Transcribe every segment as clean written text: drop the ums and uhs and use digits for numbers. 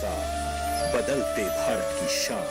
भरोसा, बदलते भारत की शान।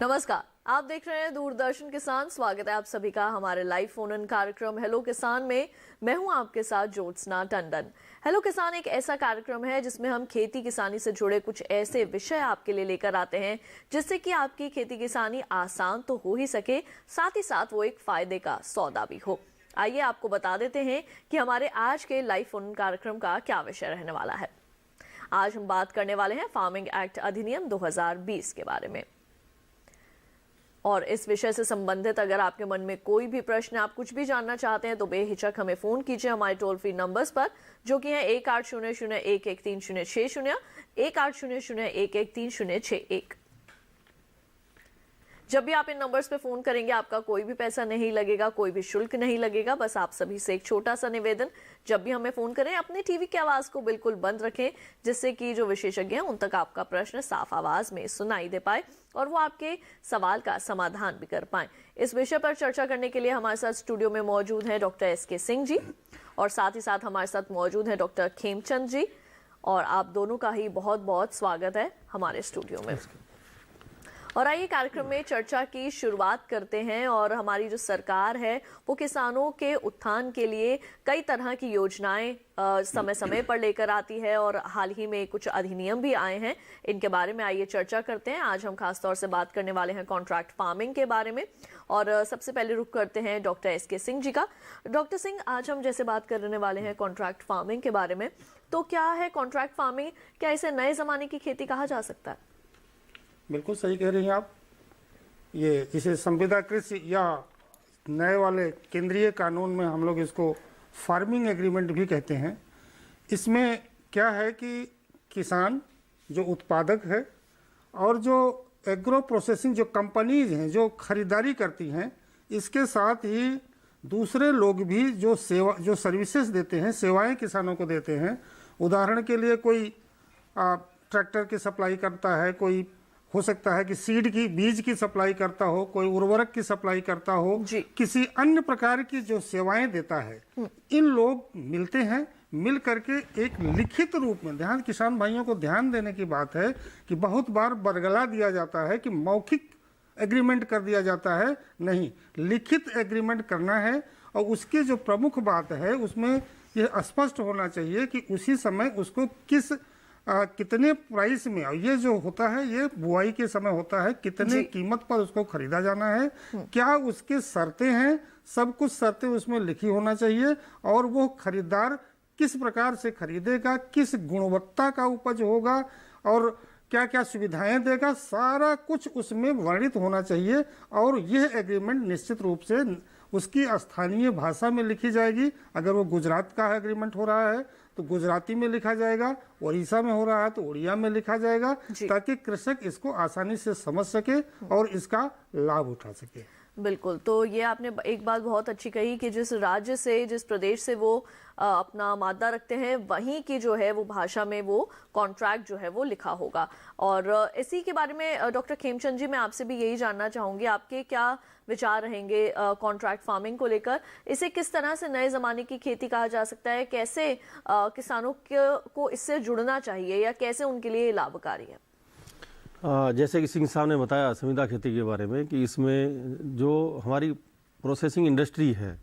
नमस्कार, आप देख रहे हैं दूरदर्शन किसान। स्वागत है आप सभी का हमारे लाइव फोन इन कार्यक्रम हेलो किसान में। मैं हूं आपके साथ ज्योत्सना टंडन। हेलो किसान एक ऐसा कार्यक्रम है जिसमें हम खेती किसानी से जुड़े कुछ ऐसे विषय आपके लिए लेकर आते हैं जिससे कि आपकी खेती किसानी आसान तो हो ही सके, साथ ही साथ वो एक फायदे का सौदा भी हो। आइए आपको बता देते हैं कि हमारे आज के लाइव फोन कार्यक्रम का क्या विषय रहने वाला है। आज हम बात करने वाले हैं फार्मिंग एक्ट अधिनियम 2020 के बारे में। और इस विषय से संबंधित अगर आपके मन में कोई भी प्रश्न, आप कुछ भी जानना चाहते हैं तो बेहिचक हमें फोन कीजिए हमारे टोल फ्री नंबर्स पर, जो कि है 1800113060, 1800113061। जब भी आप इन नंबर्स पे फोन करेंगे आपका कोई भी पैसा नहीं लगेगा, कोई भी शुल्क नहीं लगेगा। बस आप सभी से एक छोटा सा निवेदन, जब भी हमें फोन करें अपने टीवी की आवाज को बिल्कुल बंद रखें, जिससे कि जो विशेषज्ञ हैं उन तक आपका प्रश्न साफ आवाज में सुनाई दे पाए और वो आपके सवाल का समाधान भी कर पाए। इस विषय पर चर्चा करने के लिए हमारे साथ स्टूडियो में मौजूद है डॉक्टर SK सिंह जी, और साथ ही साथ हमारे साथ मौजूद है डॉक्टर खेमचंद जी। और आप दोनों का ही बहुत बहुत स्वागत है हमारे स्टूडियो में। और आइए कार्यक्रम में चर्चा की शुरुआत करते हैं। और हमारी जो सरकार है वो किसानों के उत्थान के लिए कई तरह की योजनाएं समय समय पर लेकर आती है, और हाल ही में कुछ अधिनियम भी आए हैं। इनके बारे में आइए चर्चा करते हैं। आज हम खासतौर से बात करने वाले हैं कॉन्ट्रैक्ट फार्मिंग के बारे में, और सबसे पहले रुख करते हैं डॉक्टर SK सिंह जी का। डॉक्टर सिंह, आज हम जैसे बात करने वाले हैं कॉन्ट्रैक्ट फार्मिंग के बारे में, तो क्या है कॉन्ट्रैक्ट फार्मिंग? क्या इसे नए जमाने की खेती कहा जा सकता है? बिल्कुल सही कह रही हैं आप। इसे संविदा कृषि या नए वाले केंद्रीय कानून में हम लोग इसको फार्मिंग एग्रीमेंट भी कहते हैं। इसमें क्या है कि किसान जो उत्पादक है और जो एग्रो प्रोसेसिंग जो कंपनीज हैं जो खरीदारी करती हैं, इसके साथ ही दूसरे लोग भी जो सर्विसेज देते हैं, सेवाएं किसानों को देते हैं। उदाहरण के लिए कोई ट्रैक्टर की सप्लाई करता है, कोई हो सकता है कि सीड की बीज की सप्लाई करता हो, कोई उर्वरक की सप्लाई करता हो, किसी अन्य प्रकार की जो सेवाएं देता है। इन लोग मिलते हैं, मिल करके एक लिखित रूप में, ध्यान किसान भाइयों को ध्यान देने की बात है कि बहुत बार बरगला दिया जाता है कि मौखिक एग्रीमेंट कर दिया जाता है। नहीं, लिखित एग्रीमेंट करना है। और उसकी जो प्रमुख बात है उसमें यह स्पष्ट होना चाहिए कि उसी समय उसको कितने प्राइस में, और ये जो होता है ये बुआई के समय होता है, कितने कीमत पर उसको खरीदा जाना है, क्या उसके शर्तें हैं, सब कुछ शर्तें उसमें लिखी होना चाहिए। और वो खरीदार किस प्रकार से खरीदेगा, किस गुणवत्ता का उपज होगा और क्या क्या सुविधाएं देगा, सारा कुछ उसमें वर्णित होना चाहिए। और यह एग्रीमेंट निश्चित रूप से उसकी स्थानीय भाषा में लिखी जाएगी। अगर वो गुजरात का एग्रीमेंट हो रहा है तो गुजराती में लिखा जाएगा, उड़ीसा में हो रहा है तो उड़िया में लिखा जाएगा, ताकि कृषक इसको आसानी से समझ सके और इसका लाभ उठा सके। बिल्कुल, तो ये आपने एक बात बहुत अच्छी कही कि जिस राज्य से, जिस प्रदेश से वो अपना मादा रखते हैं, वहीं की जो है वो भाषा में वो कॉन्ट्रैक्ट जो है वो लिखा होगा। और इसी के बारे में डॉक्टर खेमचंद जी, मैं आपसे भी यही जानना चाहूंगी, आपके क्या विचार रहेंगे कॉन्ट्रैक्ट फार्मिंग को लेकर? इसे किस तरह से नए जमाने की खेती कहा जा सकता है? कैसे किसानों को इससे जुड़ना चाहिए या कैसे उनके लिए लाभकारी है? जैसे कि सिंह साहब ने बताया संविदा खेती के बारे में कि इसमें जो हमारी प्रोसेसिंग इंडस्ट्री है,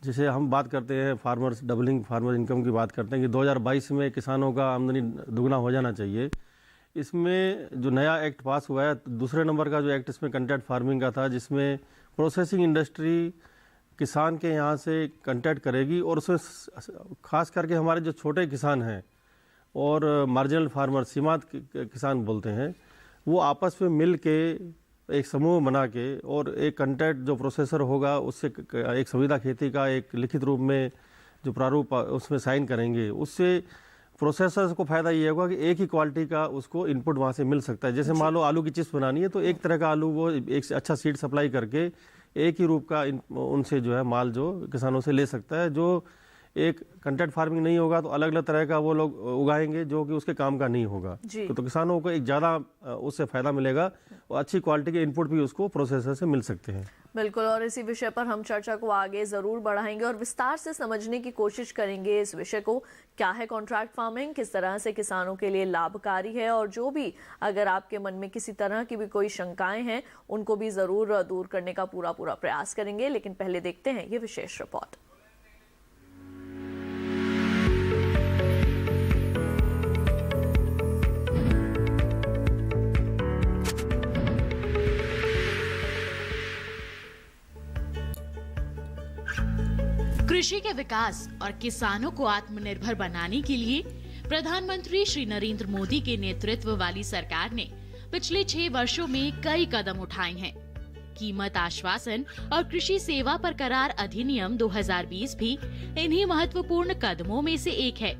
जैसे हम बात करते हैं फार्मर्स डबलिंग फार्मर इनकम की बात करते हैं कि 2022 में किसानों का आमदनी दुगना हो जाना चाहिए। इसमें जो नया एक्ट पास हुआ है, दूसरे नंबर का जो एक्ट इसमें कॉन्ट्रैक्ट फार्मिंग का था, जिसमें प्रोसेसिंग इंडस्ट्री किसान के यहाँ से कॉन्टैक्ट करेगी और उसमें खास करके हमारे जो छोटे किसान हैं और मार्जिनल फार्मर, सीमांत किसान बोलते हैं, वो आपस में मिल के एक समूह बना के और एक कंट्रैक्ट जो प्रोसेसर होगा उससे एक संविदा खेती का एक लिखित रूप में जो प्रारूप उसमें साइन करेंगे, उससे प्रोसेसर्स को फायदा ये होगा कि एक ही क्वालिटी का उसको इनपुट वहाँ से मिल सकता है। जैसे मान लो आलू की चिप्स बनानी है तो एक तरह का आलू वो एक से अच्छा सीड सप्लाई करके एक ही रूप का उनसे जो है माल जो किसानों से ले सकता है। जो एक कंट्रैक्ट फार्मिंग नहीं होगा तो अलग अलग तरह का वो लोग उगाएंगे जो कि उसके काम का नहीं होगा, तो किसानों को एक ज़्यादा उससे फ़ायदा मिलेगा और अच्छी क्वालिटी के इनपुट भी उसको प्रोसेसर से मिल सकते हैं। बिल्कुल, और इसी विषय पर हम चर्चा को आगे ज़रूर बढ़ाएंगे और विस्तार से समझने की कोशिश करेंगे इस विषय को, क्या है कॉन्ट्रैक्ट फार्मिंग, किस तरह से किसानों के लिए लाभकारी है, और जो भी अगर आपके मन में किसी तरह की भी कोई शंकाएं हैं उनको भी ज़रूर दूर करने का पूरा प्रयास करेंगे। लेकिन पहले देखते हैं ये विशेष रिपोर्ट। कृषि के विकास और किसानों को आत्मनिर्भर बनाने के लिए प्रधानमंत्री श्री नरेंद्र मोदी के नेतृत्व वाली सरकार ने पिछले 6 वर्षों में कई कदम उठाए हैं। कीमत आश्वासन और कृषि सेवा पर करार अधिनियम 2020 भी इन्हीं महत्वपूर्ण कदमों में से एक है।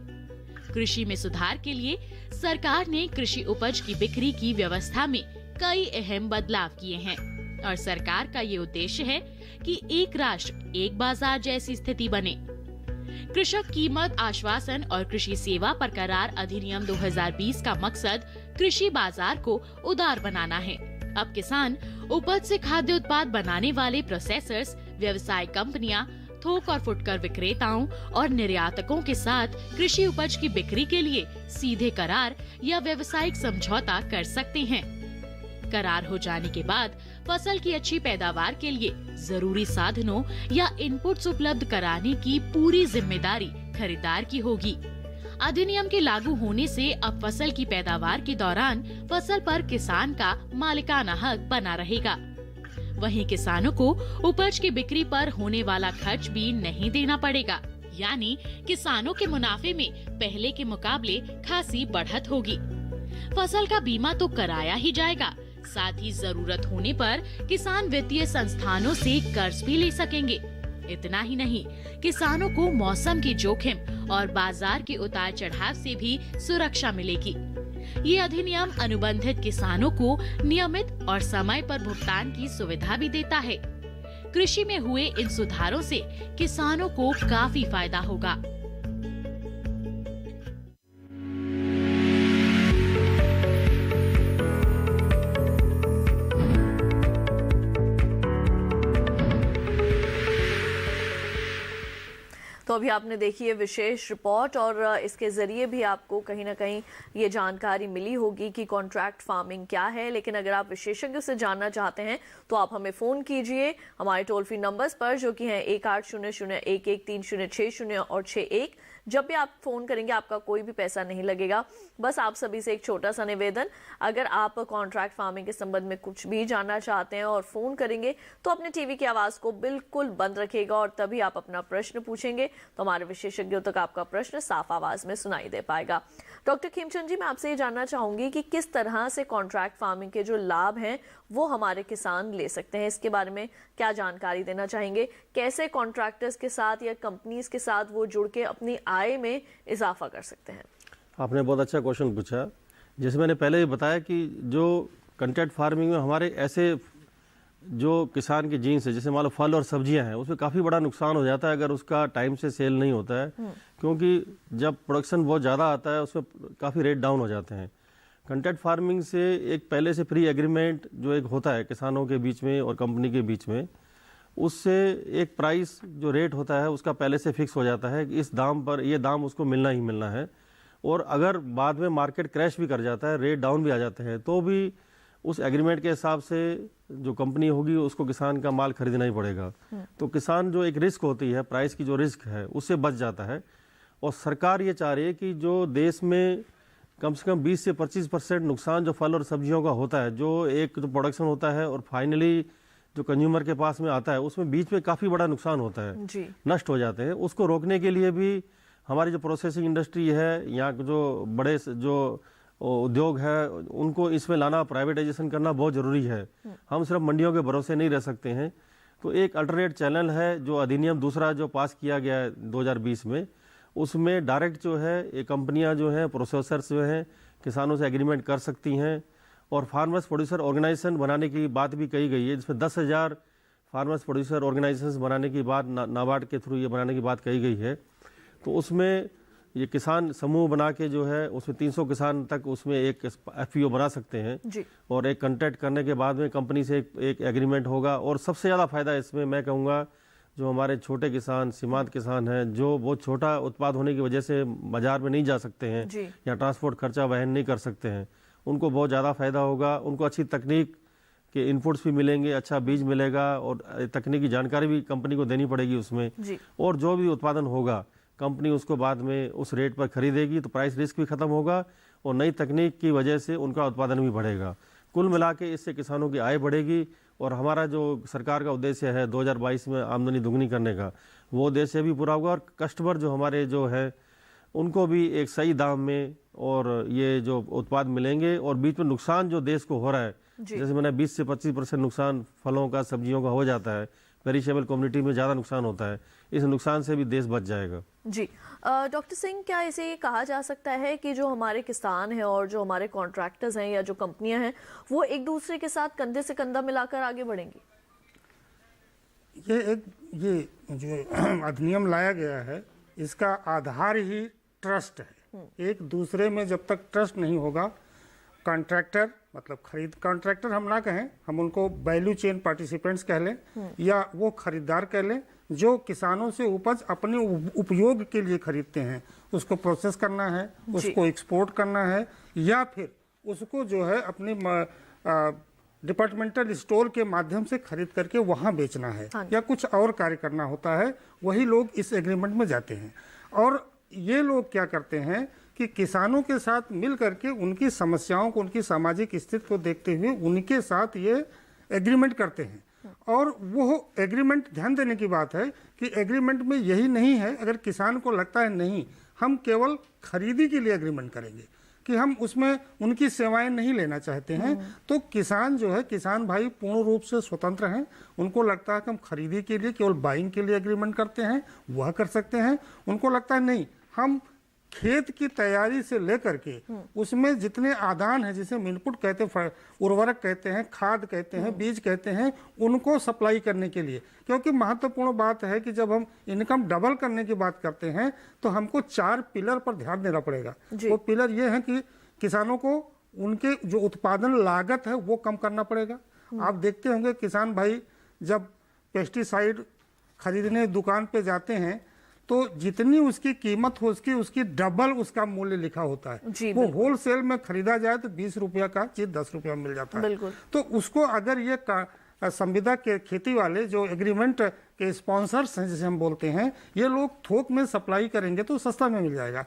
कृषि में सुधार के लिए सरकार ने कृषि उपज की बिक्री की व्यवस्था में कई अहम बदलाव किए हैं और सरकार का ये उद्देश्य है कि एक राष्ट्र एक बाजार जैसी स्थिति बने। कृषक कीमत आश्वासन और कृषि सेवा पर करार अधिनियम 2020 का मकसद कृषि बाजार को उदार बनाना है। अब किसान उपज से खाद्य उत्पाद बनाने वाले प्रोसेसर्स, व्यवसाय कंपनियां, थोक और फुटकर विक्रेताओं और निर्यातकों के साथ कृषि उपज की बिक्री के लिए सीधे करार या व्यावसायिक समझौता कर सकते हैं। करार हो जाने के बाद फसल की अच्छी पैदावार के लिए जरूरी साधनों या इनपुट्स उपलब्ध कराने की पूरी जिम्मेदारी खरीदार की होगी। अधिनियम के लागू होने से अब फसल की पैदावार के दौरान फसल पर किसान का मालिकाना हक बना रहेगा। वहीं किसानों को उपज की बिक्री पर होने वाला खर्च भी नहीं देना पड़ेगा, यानी किसानों के मुनाफे में पहले के मुकाबले खासी बढ़त होगी। फसल का बीमा तो कराया ही जाएगा, साथ ही जरूरत होने पर किसान वित्तीय संस्थानों से कर्ज भी ले सकेंगे। इतना ही नहीं, किसानों को मौसम की जोखिम और बाजार के उतार चढ़ाव से भी सुरक्षा मिलेगी। ये अधिनियम अनुबंधित किसानों को नियमित और समय पर भुगतान की सुविधा भी देता है। कृषि में हुए इन सुधारों से किसानों को काफी फायदा होगा। तो अभी आपने देखी है विशेष रिपोर्ट और इसके जरिए भी आपको कहीं ना कहीं ये जानकारी मिली होगी कि कॉन्ट्रैक्ट फार्मिंग क्या है। लेकिन अगर आप विशेषज्ञ से जानना चाहते हैं तो आप हमें फ़ोन कीजिए हमारे टोल फ्री नंबर्स पर, जो कि हैं 1800-11-3060 और 61। जब भी आप फ़ोन करेंगे आपका कोई भी पैसा नहीं लगेगा। बस आप सभी से एक छोटा सा निवेदन, अगर आप कॉन्ट्रैक्ट फार्मिंग के संबंध में कुछ भी जानना चाहते हैं और फ़ोन करेंगे तो अपने टीवी की आवाज़ को बिल्कुल बंद रखिएगा और तभी आप अपना प्रश्न पूछेंगे तो हमारे विशेषज्ञों तक आपका प्रश्न साफ आवाज़ में सुनाई दे पाएगा। डॉक्टर खीमचंद जी, मैं आपसे ये जानना चाहूँगी कि किस तरह से कॉन्ट्रैक्ट फार्मिंग के जो लाभ हैं वो हमारे किसान ले सकते हैं, इसके बारे में क्या जानकारी देना चाहेंगे? कैसे कॉन्ट्रैक्टर्स के साथ या कंपनीज के साथ वो जुड़ के अपनी आय में इजाफा कर सकते हैं? आपने बहुत अच्छा क्वेश्चन पूछा। जैसे मैंने पहले ही बताया कि जो कॉन्ट्रैक्ट फार्मिंग में हमारे ऐसे जो किसान की जीन्स है, जैसे मान लो फल और सब्जियां हैं, उसमें काफ़ी बड़ा नुकसान हो जाता है अगर उसका टाइम से सेल नहीं होता है, क्योंकि जब प्रोडक्शन बहुत ज़्यादा आता है उसमें काफ़ी रेट डाउन हो जाते हैं। कॉन्ट्रैक्ट फार्मिंग से एक पहले से प्री एग्रीमेंट जो एक होता है किसानों के बीच में और कंपनी के बीच में, उससे एक प्राइस जो रेट होता है उसका पहले से फिक्स हो जाता है कि इस दाम पर ये दाम उसको मिलना ही मिलना है। और अगर बाद में मार्केट क्रैश भी कर जाता है, रेट डाउन भी आ जाते हैं, तो भी उस एग्रीमेंट के हिसाब से जो कंपनी होगी उसको किसान का माल खरीदना ही पड़ेगा। तो किसान जो एक रिस्क होती है, प्राइस की जो रिस्क है, उससे बच जाता है। और सरकार ये चाह रही है कि जो देश में कम से कम 20 से 25% नुकसान जो फल और सब्जियों का होता है, जो एक जो प्रोडक्शन होता है और फाइनली जो कंज्यूमर के पास में आता है, उसमें बीच में काफ़ी बड़ा नुकसान होता है, नष्ट हो जाते हैं। उसको रोकने के लिए भी हमारी जो प्रोसेसिंग इंडस्ट्री है, यहाँ के जो बड़े जो उद्योग है, उनको इसमें लाना, प्राइवेटाइजेशन करना बहुत ज़रूरी है। हम सिर्फ मंडियों के भरोसे नहीं रह सकते हैं। तो एक अल्टरनेट चैनल है जो अधिनियम दूसरा जो पास किया गया है 2020 में, उसमें डायरेक्ट जो है ये कंपनियां जो हैं, प्रोसेसर्स जो हैं, किसानों से एग्रीमेंट कर सकती हैं। और फार्मर्स प्रोड्यूसर ऑर्गेनाइजेशन बनाने की बात भी कही गई है, जिसमें 10,000 फार्मर्स प्रोड्यूसर ऑर्गेनाइजेशन बनाने की बात, नाबार्ड के थ्रू ये बनाने की बात कही गई है। तो उसमें ये किसान समूह बना के जो है उसमें 300 किसान तक उसमें एक FPO बना सकते हैं जी। और एक कॉन्ट्रैक्ट करने के बाद में कंपनी से एक एग्रीमेंट होगा। और सबसे ज़्यादा फायदा इसमें मैं कहूँगा जो हमारे छोटे किसान, सीमांत किसान हैं, जो बहुत छोटा उत्पाद होने की वजह से बाजार में नहीं जा सकते हैं या ट्रांसपोर्ट खर्चा वहन नहीं कर सकते हैं, उनको बहुत ज़्यादा फायदा होगा। उनको अच्छी तकनीक के इनपुट्स भी मिलेंगे, अच्छा बीज मिलेगा और तकनीकी जानकारी भी कंपनी को देनी पड़ेगी उसमें। और जो भी उत्पादन होगा कंपनी उसको बाद में उस रेट पर खरीदेगी, तो प्राइस रिस्क भी खत्म होगा और नई तकनीक की वजह से उनका उत्पादन भी बढ़ेगा। कुल मिला के इससे किसानों की आय बढ़ेगी और हमारा जो सरकार का उद्देश्य है 2022 में आमदनी दुगनी करने का, वो उद्देश्य भी पूरा होगा। और कस्टमर जो हमारे जो है उनको भी एक सही दाम में और ये जो उत्पाद मिलेंगे। और बीच में नुकसान जो देश को हो रहा है, जैसे मैंने 20 से 25% नुकसान फलों का, सब्जियों का हो जाता है, पेरिशेबल कम्युनिटी में ज़्यादा नुकसान होता है, इस नुकसान से भी देश बच जाएगा। जी डॉक्टर सिंह, क्या इसे ये कहा जा सकता है कि जो हमारे किसान हैं और जो हमारे कॉन्ट्रैक्टर्स हैं या जो कंपनियां हैं, वो एक दूसरे के साथ कंधे से कंधा मिलाकर आगे बढ़ेंगी? ये जो अधिनियम लाया गया है, इसका आधार ही ट्रस्ट है। एक दूसरे में जब तक ट्रस्ट नहीं होगा, कॉन्ट्रैक्टर मतलब कॉन्ट्रैक्टर हम ना कहें, हम उनको वैल्यू चेन पार्टिसिपेंट्स कह लें या वो खरीदार कह लें, जो किसानों से उपज अपने उपयोग के लिए खरीदते हैं, उसको प्रोसेस करना है, उसको एक्सपोर्ट करना है, या फिर उसको जो है अपनी डिपार्टमेंटल स्टोर के माध्यम से खरीद करके वहाँ बेचना है या कुछ और कार्य करना होता है, वही लोग इस एग्रीमेंट में जाते हैं। और ये लोग क्या करते हैं कि किसानों के साथ मिल करके उनकी समस्याओं को, उनकी सामाजिक स्थिति को देखते हुए उनके साथ ये एग्रीमेंट करते हैं। और वो एग्रीमेंट, ध्यान देने की बात है कि एग्रीमेंट में यही नहीं है, अगर किसान को लगता है नहीं हम केवल खरीदी के लिए एग्रीमेंट करेंगे कि हम उसमें उनकी सेवाएं नहीं लेना चाहते हैं, तो किसान जो है, किसान भाई पूर्ण रूप से स्वतंत्र हैं। उनको लगता है कि हम खरीदी के लिए, केवल बाइंग के लिए एग्रीमेंट करते हैं, वह कर सकते हैं। उनको लगता है नहीं, हम खेत की तैयारी से लेकर के उसमें जितने आदान हैं, जिसे हम इनपुट कहते हैं, उर्वरक कहते हैं, खाद कहते हैं, बीज कहते हैं, उनको सप्लाई करने के लिए। क्योंकि महत्वपूर्ण बात है कि जब हम इनकम डबल करने की बात करते हैं तो हमको 4 पिलर पर ध्यान देना पड़ेगा। वो पिलर ये है कि किसानों को उनके जो उत्पादन लागत है वो कम करना पड़ेगा। आप देखते होंगे किसान भाई जब पेस्टिसाइड खरीदने दुकान पे जाते हैं तो जितनी उसकी कीमत हो उसकी डबल उसका मूल्य लिखा होता है। वो होलसेल में खरीदा जाए तो 20 रुपया का चीज 10 रुपया मिल जाता है। तो उसको अगर ये संविदा के खेती वाले जो एग्रीमेंट के स्पॉन्सर्स हैं, जिसे हम बोलते हैं, ये लोग थोक में सप्लाई करेंगे तो सस्ता में मिल जाएगा।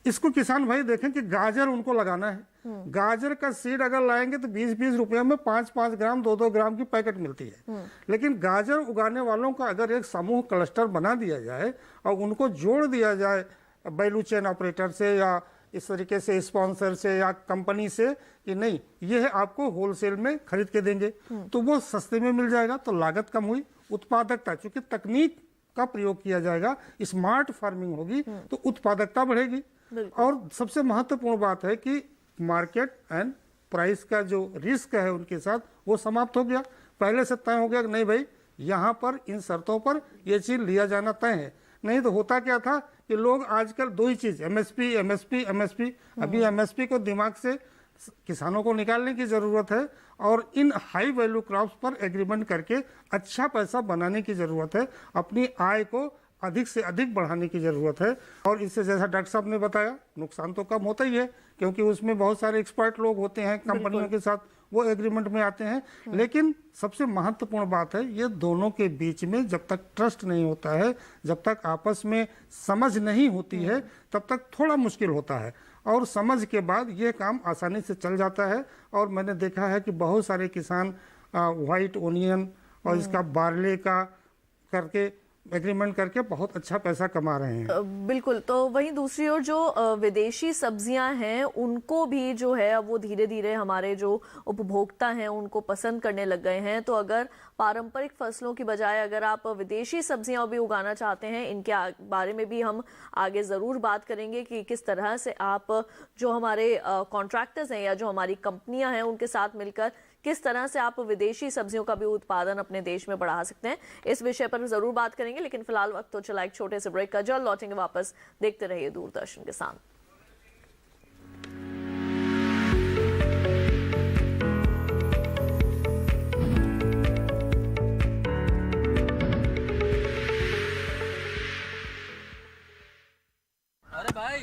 इसको किसान भाई देखें कि गाजर उनको लगाना है, गाजर का सीड अगर लाएंगे तो 20-20 रुपये में 5-5 ग्राम 2-2 ग्राम की पैकेट मिलती है। लेकिन गाजर उगाने वालों का अगर एक समूह क्लस्टर बना दिया जाए और उनको जोड़ दिया जाए वैल्यू चेन ऑपरेटर से या इस तरीके से स्पॉन्सर से या कंपनी से कि नहीं ये है आपको होलसेल में खरीद के देंगे, तो वो सस्ते में मिल जाएगा, तो लागत कम हुई, उत्पादकता, चूंकि तकनीक का प्रयोग किया जाएगा, स्मार्ट फार्मिंग होगी तो उत्पादकता बढ़ेगी। और सबसे महत्वपूर्ण बात है कि मार्केट एंड प्राइस का जो रिस्क है उनके साथ वो समाप्त हो गया। पहले से तय हो गया कि नहीं भाई यहाँ पर इन शर्तों पर ये चीज लिया जाना तय है। नहीं तो होता क्या था कि लोग आजकल 2 ही चीज, एमएसपी एमएसपी एमएसपी, अभी एमएसपी को दिमाग से किसानों को निकालने की जरूरत है और इन हाई वैल्यू क्रॉप्स पर एग्रीमेंट करके अच्छा पैसा बनाने की जरूरत है, अपनी आय को अधिक से अधिक बढ़ाने की जरूरत है। और इससे जैसा डॉक्टर साहब ने बताया नुकसान तो कम होता ही है, क्योंकि उसमें बहुत सारे एक्सपर्ट लोग होते हैं कंपनियों के साथ, वो एग्रीमेंट में आते हैं। लेकिन सबसे महत्वपूर्ण बात है ये दोनों के बीच में जब तक ट्रस्ट नहीं होता है, जब तक आपस में समझ नहीं होती है, तब तक थोड़ा मुश्किल होता है। और समझ के बाद ये काम आसानी से चल जाता है। और मैंने देखा है कि बहुत सारे किसान व्हाइट ओनियन और इसका बार्ले का करके एग्रीमेंट करके बहुत अच्छा पैसा कमा रहे हैं। बिल्कुल। तो वहीं दूसरी ओर जो विदेशी सब्जियां हैं उनको भी जो है अब वो धीरे धीरे हमारे जो उपभोक्ता हैं उनको पसंद करने लग गए हैं। तो अगर पारंपरिक फसलों की बजाय अगर आप विदेशी सब्जियां भी उगाना चाहते हैं, इनके बारे में भी हम आगे ज़रूर बात करेंगे कि किस तरह से आप जो हमारे कॉन्ट्रैक्टर्स हैं या जो हमारी कंपनियां हैं उनके साथ मिलकर किस तरह से आप विदेशी सब्जियों का भी उत्पादन अपने देश में बढ़ा सकते हैं। इस विषय पर जरूर बात करेंगे, लेकिन फिलहाल वक्त तो चला एक छोटे से ब्रेक का। जल्द लौटेंगे वापस। देखते रहिए दूरदर्शन किसान। अरे भाई,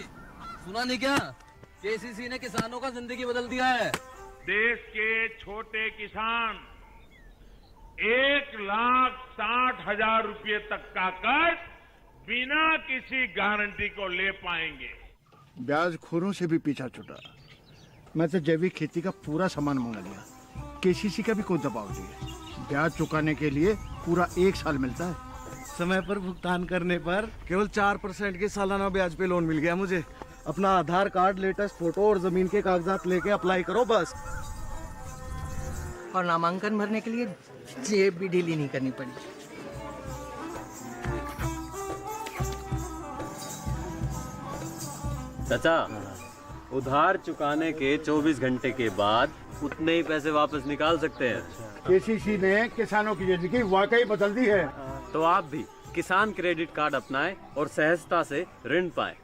सुना नहीं क्या? केसीसी ने किसानों का जिंदगी बदल दिया है। देश के छोटे किसान 1,60,000 रुपये तक का कर्ज बिना किसी गारंटी को ले पाएंगे। ब्याज खोरों से भी पीछा छुटा। मैं तो जैविक खेती का पूरा सामान मंगा लिया। केसीसी का भी कोई दबाव नहीं है। ब्याज चुकाने के लिए पूरा 1 साल मिलता है। समय पर भुगतान करने पर केवल 4% के सालाना ब्याज पे लोन मिल गया मुझे। अपना आधार कार्ड, लेटेस्ट फोटो और जमीन के कागजात लेके अप्लाई करो बस। और नामांकन भरने के लिए जेब भी ढीली नहीं करनी पड़ी। चाचा, उधार चुकाने के 24 घंटे के बाद उतने ही पैसे वापस निकाल सकते हैं। केसीसी ने किसानों की जिंदगी वाकई बदल दी है। तो आप भी किसान क्रेडिट कार्ड अपनाएं और सहजता से ऋण पाएं।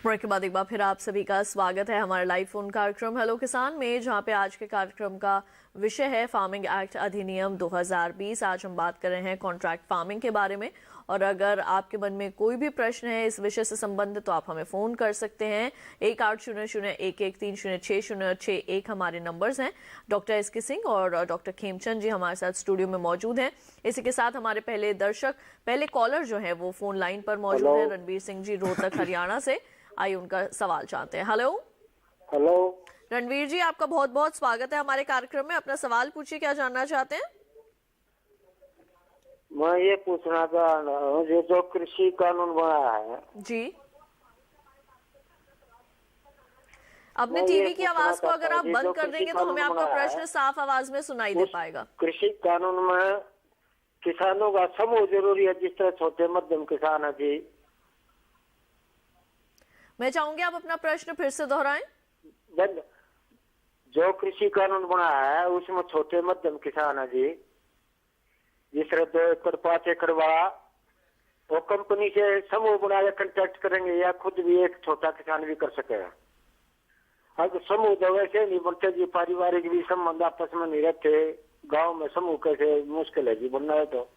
ब्रेक के बाद एक बार फिर आप सभी का स्वागत है हमारे लाइव फोन कार्यक्रम हेलो किसान में, जहां पे आज के कार्यक्रम का विषय है फार्मिंग एक्ट अधिनियम 2020। आज हम बात कर रहे हैं कॉन्ट्रैक्ट फार्मिंग के बारे में। और अगर आपके मन में कोई भी प्रश्न है इस विषय से संबंधित तो आप हमें फ़ोन कर सकते हैं। 1800-1130-6061 हमारे नंबर्स हैं। डॉक्टर एस के सिंह और डॉक्टर खेमचंद जी हमारे साथ स्टूडियो में मौजूद हैं। इसी के साथ हमारे पहले कॉलर जो है वो फोन लाइन पर मौजूद है, रणवीर सिंह जी रोहतक हरियाणा से। आइए उनका सवाल जानते हैं। हेलो रणवीर जी, आपका बहुत बहुत स्वागत है हमारे कार्यक्रम में। अपना सवाल पूछिए, क्या जानना चाहते हैं? मैं ये पूछना था, ये जो कृषि कानून बनाया है जी, अपने टीवी की आवाज को अगर आप बंद कर देंगे तो हमें आपका प्रश्न साफ आवाज में सुनाई दे पाएगा। कृषि कानून में किसानों का समूह जरूरी है, जिस तरह छोटे मध्यम किसान है जी। मैं चाहूंगी आप अपना प्रश्न फिर से दोहराएं। जो कृषि कानून बनाया है उसमें छोटे मध्यम किसान है जी, जिस तरह 2 एकड़ 5 एकड़ वाला वो कंपनी से समूह बना के कॉन्टेक्ट करेंगे या खुद भी एक छोटा किसान भी कर सकेगा। अब समूह तो वैसे नहीं बनते जी, पारिवारिक भी संबंध आपस में नहीं रहते। गांव में समूह कैसे मुश्किल है जी बनना है। तो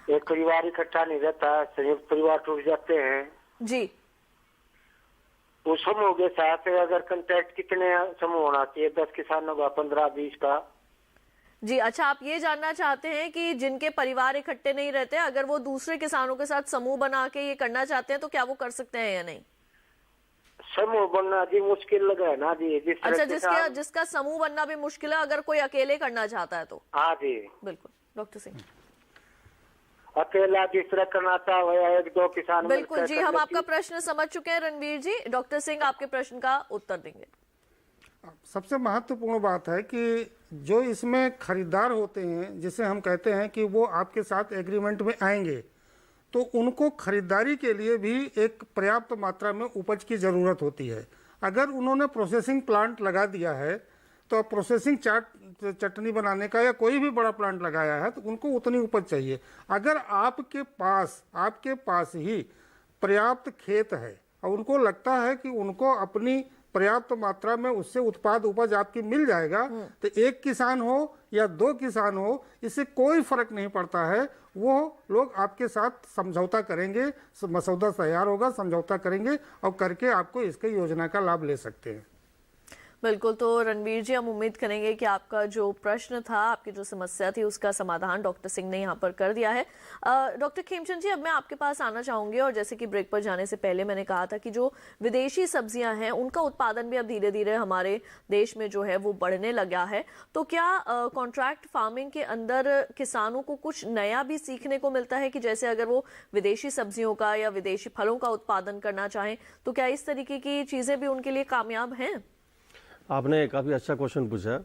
एक परिवार इकट्ठा नहीं रहता, संयुक्त परिवार टूट जाते हैं जी। उस समूह के साथ अगर कॉन्टेक्ट कितने समूह होना चाहिए? 10 किसानों का, 15, 20 का जी। अच्छा, आप ये जानना चाहते हैं कि जिनके परिवार इकट्ठे नहीं रहते, अगर वो दूसरे किसानों के साथ समूह बना के ये करना चाहते हैं तो क्या वो कर सकते हैं या नहीं? समूह बनना जी मुश्किल लगा है ना जी। अच्छा, जिसका समूह बनना भी मुश्किल है, अगर कोई अकेले करना चाहता है तो? हाँ जी बिल्कुल। डॉक्टर सिंह, अकेला जिस तरह करना था वह 1-2 किसान बिल्कुल जी। हम आपका प्रश्न समझ चुके हैं रणवीर जी। डॉक्टर सिंह आपके प्रश्न का उत्तर देंगे। सबसे महत्वपूर्ण बात है कि जो इसमें खरीदार होते हैं, जिसे हम कहते हैं कि वो आपके साथ एग्रीमेंट में आएंगे, तो उनको खरीदारी के लिए भी एक पर्याप्त मात्रा में उपज की ज़रूरत होती है। अगर उन्होंने प्रोसेसिंग प्लांट लगा दिया है तो प्रोसेसिंग चटनी बनाने का या कोई भी बड़ा प्लांट लगाया है तो उनको उतनी उपज चाहिए। अगर आपके पास ही पर्याप्त खेत है और उनको लगता है कि उनको अपनी पर्याप्त मात्रा में उससे उपज आपकी मिल जाएगा, तो 1 किसान हो या 2 किसान हो, इससे कोई फर्क नहीं पड़ता है। वो लोग आपके साथ समझौता करेंगे, मसौदा तैयार होगा, समझौता करेंगे और करके आपको इसके योजना का लाभ ले सकते हैं। बिल्कुल। तो रणवीर जी, हम उम्मीद करेंगे कि आपका जो प्रश्न था, आपकी जो समस्या थी, उसका समाधान डॉक्टर सिंह ने यहाँ पर कर दिया है। डॉक्टर खेमचंद जी, अब मैं आपके पास आना चाहूंगी, और जैसे कि ब्रेक पर जाने से पहले मैंने कहा था कि जो विदेशी सब्जियां हैं उनका उत्पादन भी अब धीरे धीरे हमारे देश में जो है वो बढ़ने लगा है। तो क्या कॉन्ट्रैक्ट फार्मिंग के अंदर किसानों को कुछ नया भी सीखने को मिलता है कि जैसे अगर वो विदेशी सब्जियों का या विदेशी फलों का उत्पादन करना चाहें तो क्या इस तरीके की चीजें भी उनके लिए कामयाब हैं? आपने काफ़ी अच्छा क्वेश्चन पूछा।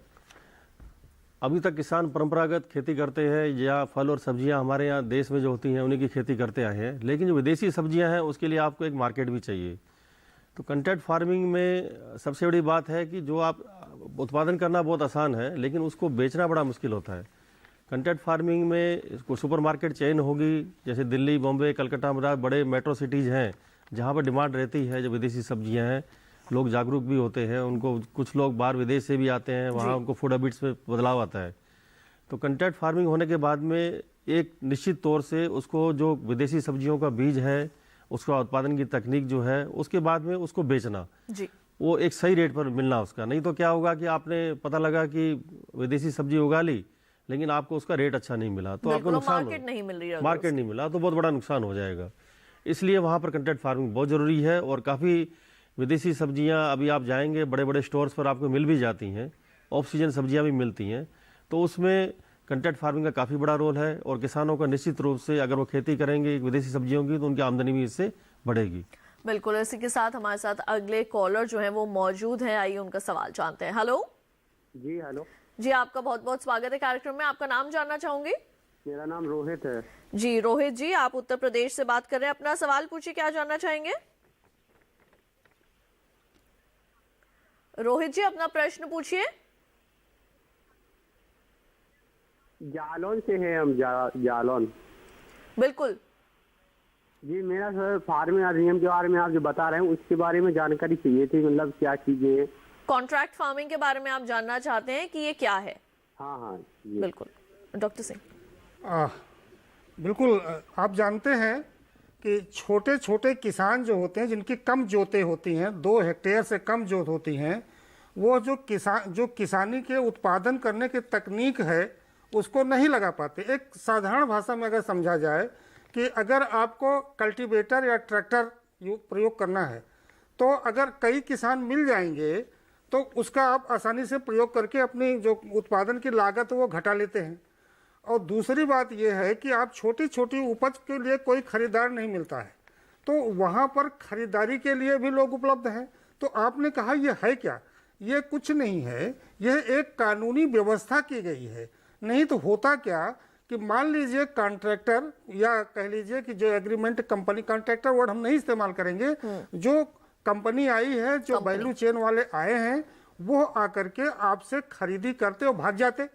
अभी तक किसान परंपरागत खेती करते हैं या फल और सब्जियां हमारे यहाँ देश में जो होती हैं उन्हीं की खेती करते आए हैं, लेकिन जो विदेशी सब्जियां हैं उसके लिए आपको एक मार्केट भी चाहिए। तो कंट्रैक्ट फार्मिंग में सबसे बड़ी बात है कि जो आप उत्पादन करना बहुत आसान है, लेकिन उसको बेचना बड़ा मुश्किल होता है। कंट्रैक्ट फार्मिंग में इसको सुपरमार्केट चेन होगी, जैसे दिल्ली, बॉम्बे, कलकत्ता, मद्रास, बड़े मेट्रो सिटीज़ हैं जहाँ पर डिमांड रहती है जो विदेशी सब्जियां हैं। लोग जागरूक भी होते हैं, उनको कुछ लोग बाहर विदेश से भी आते हैं, वहाँ उनको फूड हैबिट्स में बदलाव आता है। तो कंट्रैक्ट फार्मिंग होने के बाद में एक निश्चित तौर से उसको जो विदेशी सब्जियों का बीज है, उसका उत्पादन की तकनीक जो है, उसके बाद में उसको बेचना जी, वो एक सही रेट पर मिलना उसका। नहीं तो क्या होगा कि आपने पता लगा कि विदेशी सब्जी उगा ली लेकिन आपको उसका रेट अच्छा नहीं मिला, तो आपको नुकसान, मार्केट नहीं मिल रही है, मार्केट नहीं मिला तो बहुत बड़ा नुकसान हो जाएगा। इसलिए वहाँ पर कंट्रैक्ट फार्मिंग बहुत ज़रूरी है। और काफ़ी विदेशी सब्जियां अभी आप जाएंगे बड़े बड़े स्टोर्स पर आपको मिल भी जाती हैं, ऑफ सीजन सब्जियां भी मिलती हैं, तो उसमें कंट्रैक्ट फार्मिंग का काफ़ी बड़ा रोल है। और किसानों का निश्चित रूप से अगर वो खेती करेंगे विदेशी सब्जियों की तो उनकी आमदनी भी इससे बढ़ेगी। बिल्कुल। इसी के साथ हमारे साथ अगले कॉलर जो है वो मौजूद है, आइए उनका सवाल जानते हैं। हेलो जी, हेलो जी, आपका बहुत बहुत स्वागत है कार्यक्रम में। आपका नाम जानना चाहूंगी? मेरा नाम रोहित है। जी रोहित जी, आप उत्तर प्रदेश से बात कर रहे हैं, अपना सवाल पूछिए, क्या जानना चाहेंगे? रोहित जी, अपना प्रश्न पूछिए। जालौन से हैं हम, जालौन। बिल्कुल जी, मेरा सर फार्मिंग अधिनियम के बारे में आप जो बता रहे हैं उसके बारे में जानकारी चाहिए थी, मतलब क्या चीजें हैं। कॉन्ट्रैक्ट फार्मिंग के बारे में आप जानना चाहते हैं कि ये क्या है? हाँ हाँ बिल्कुल। डॉक्टर सिंह, बिल्कुल। आप जानते हैं कि छोटे छोटे किसान जो होते हैं, जिनकी कम जोतें होती हैं, 2 हेक्टेयर से कम जोत होती हैं, वो जो किसानी के उत्पादन करने की तकनीक है उसको नहीं लगा पाते। एक साधारण भाषा में अगर समझा जाए कि अगर आपको कल्टीवेटर या ट्रैक्टर प्रयोग करना है तो अगर कई किसान मिल जाएंगे तो उसका आप आसानी से प्रयोग करके अपनी जो उत्पादन की लागत है वो घटा लेते हैं। और दूसरी बात यह है कि आप छोटी छोटी उपज के लिए कोई खरीदार नहीं मिलता है, तो वहाँ पर खरीदारी के लिए भी लोग उपलब्ध हैं। तो आपने कहा ये है क्या? ये कुछ नहीं है, यह एक कानूनी व्यवस्था की गई है। नहीं तो होता क्या कि मान लीजिए कॉन्ट्रैक्टर, या कह लीजिए कि जो एग्रीमेंट कंपनी, कॉन्ट्रैक्टर वर्ड हम नहीं इस्तेमाल करेंगे, जो कंपनी आई है, जो वैल्यू चेन वाले आए हैं, वो आकर के आपसे खरीदी करते और भाग जाते,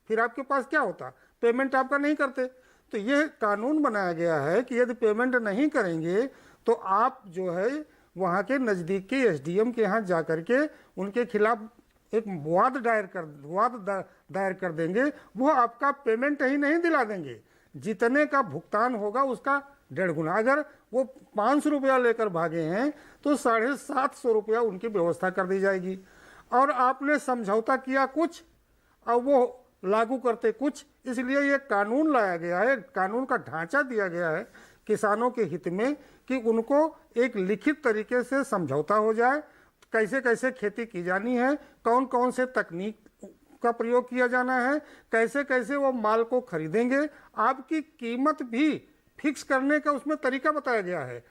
फिर आपके पास क्या होता? पेमेंट आपका नहीं करते। तो ये कानून बनाया गया है कि यदि पेमेंट नहीं करेंगे तो आप जो है वहाँ के नज़दीक के एसडीएम के यहाँ जा कर के उनके खिलाफ एक वाद दायर कर देंगे। वो आपका पेमेंट ही नहीं दिला देंगे, जितने का भुगतान होगा उसका 1.5 गुना। अगर वो 500 रुपया लेकर भागे हैं तो 750 रुपया उनकी व्यवस्था कर दी जाएगी। और आपने समझौता किया कुछ और वो लागू करते कुछ। इसलिए ये कानून लाया गया है, कानून का ढांचा दिया गया है किसानों के हित में कि उनको एक लिखित तरीके से समझौता हो जाए, कैसे कैसे खेती की जानी है, कौन कौन से तकनीक का प्रयोग किया जाना है, कैसे कैसे वो माल को खरीदेंगे। आपकी कीमत भी फिक्स करने का उसमें तरीका बताया गया है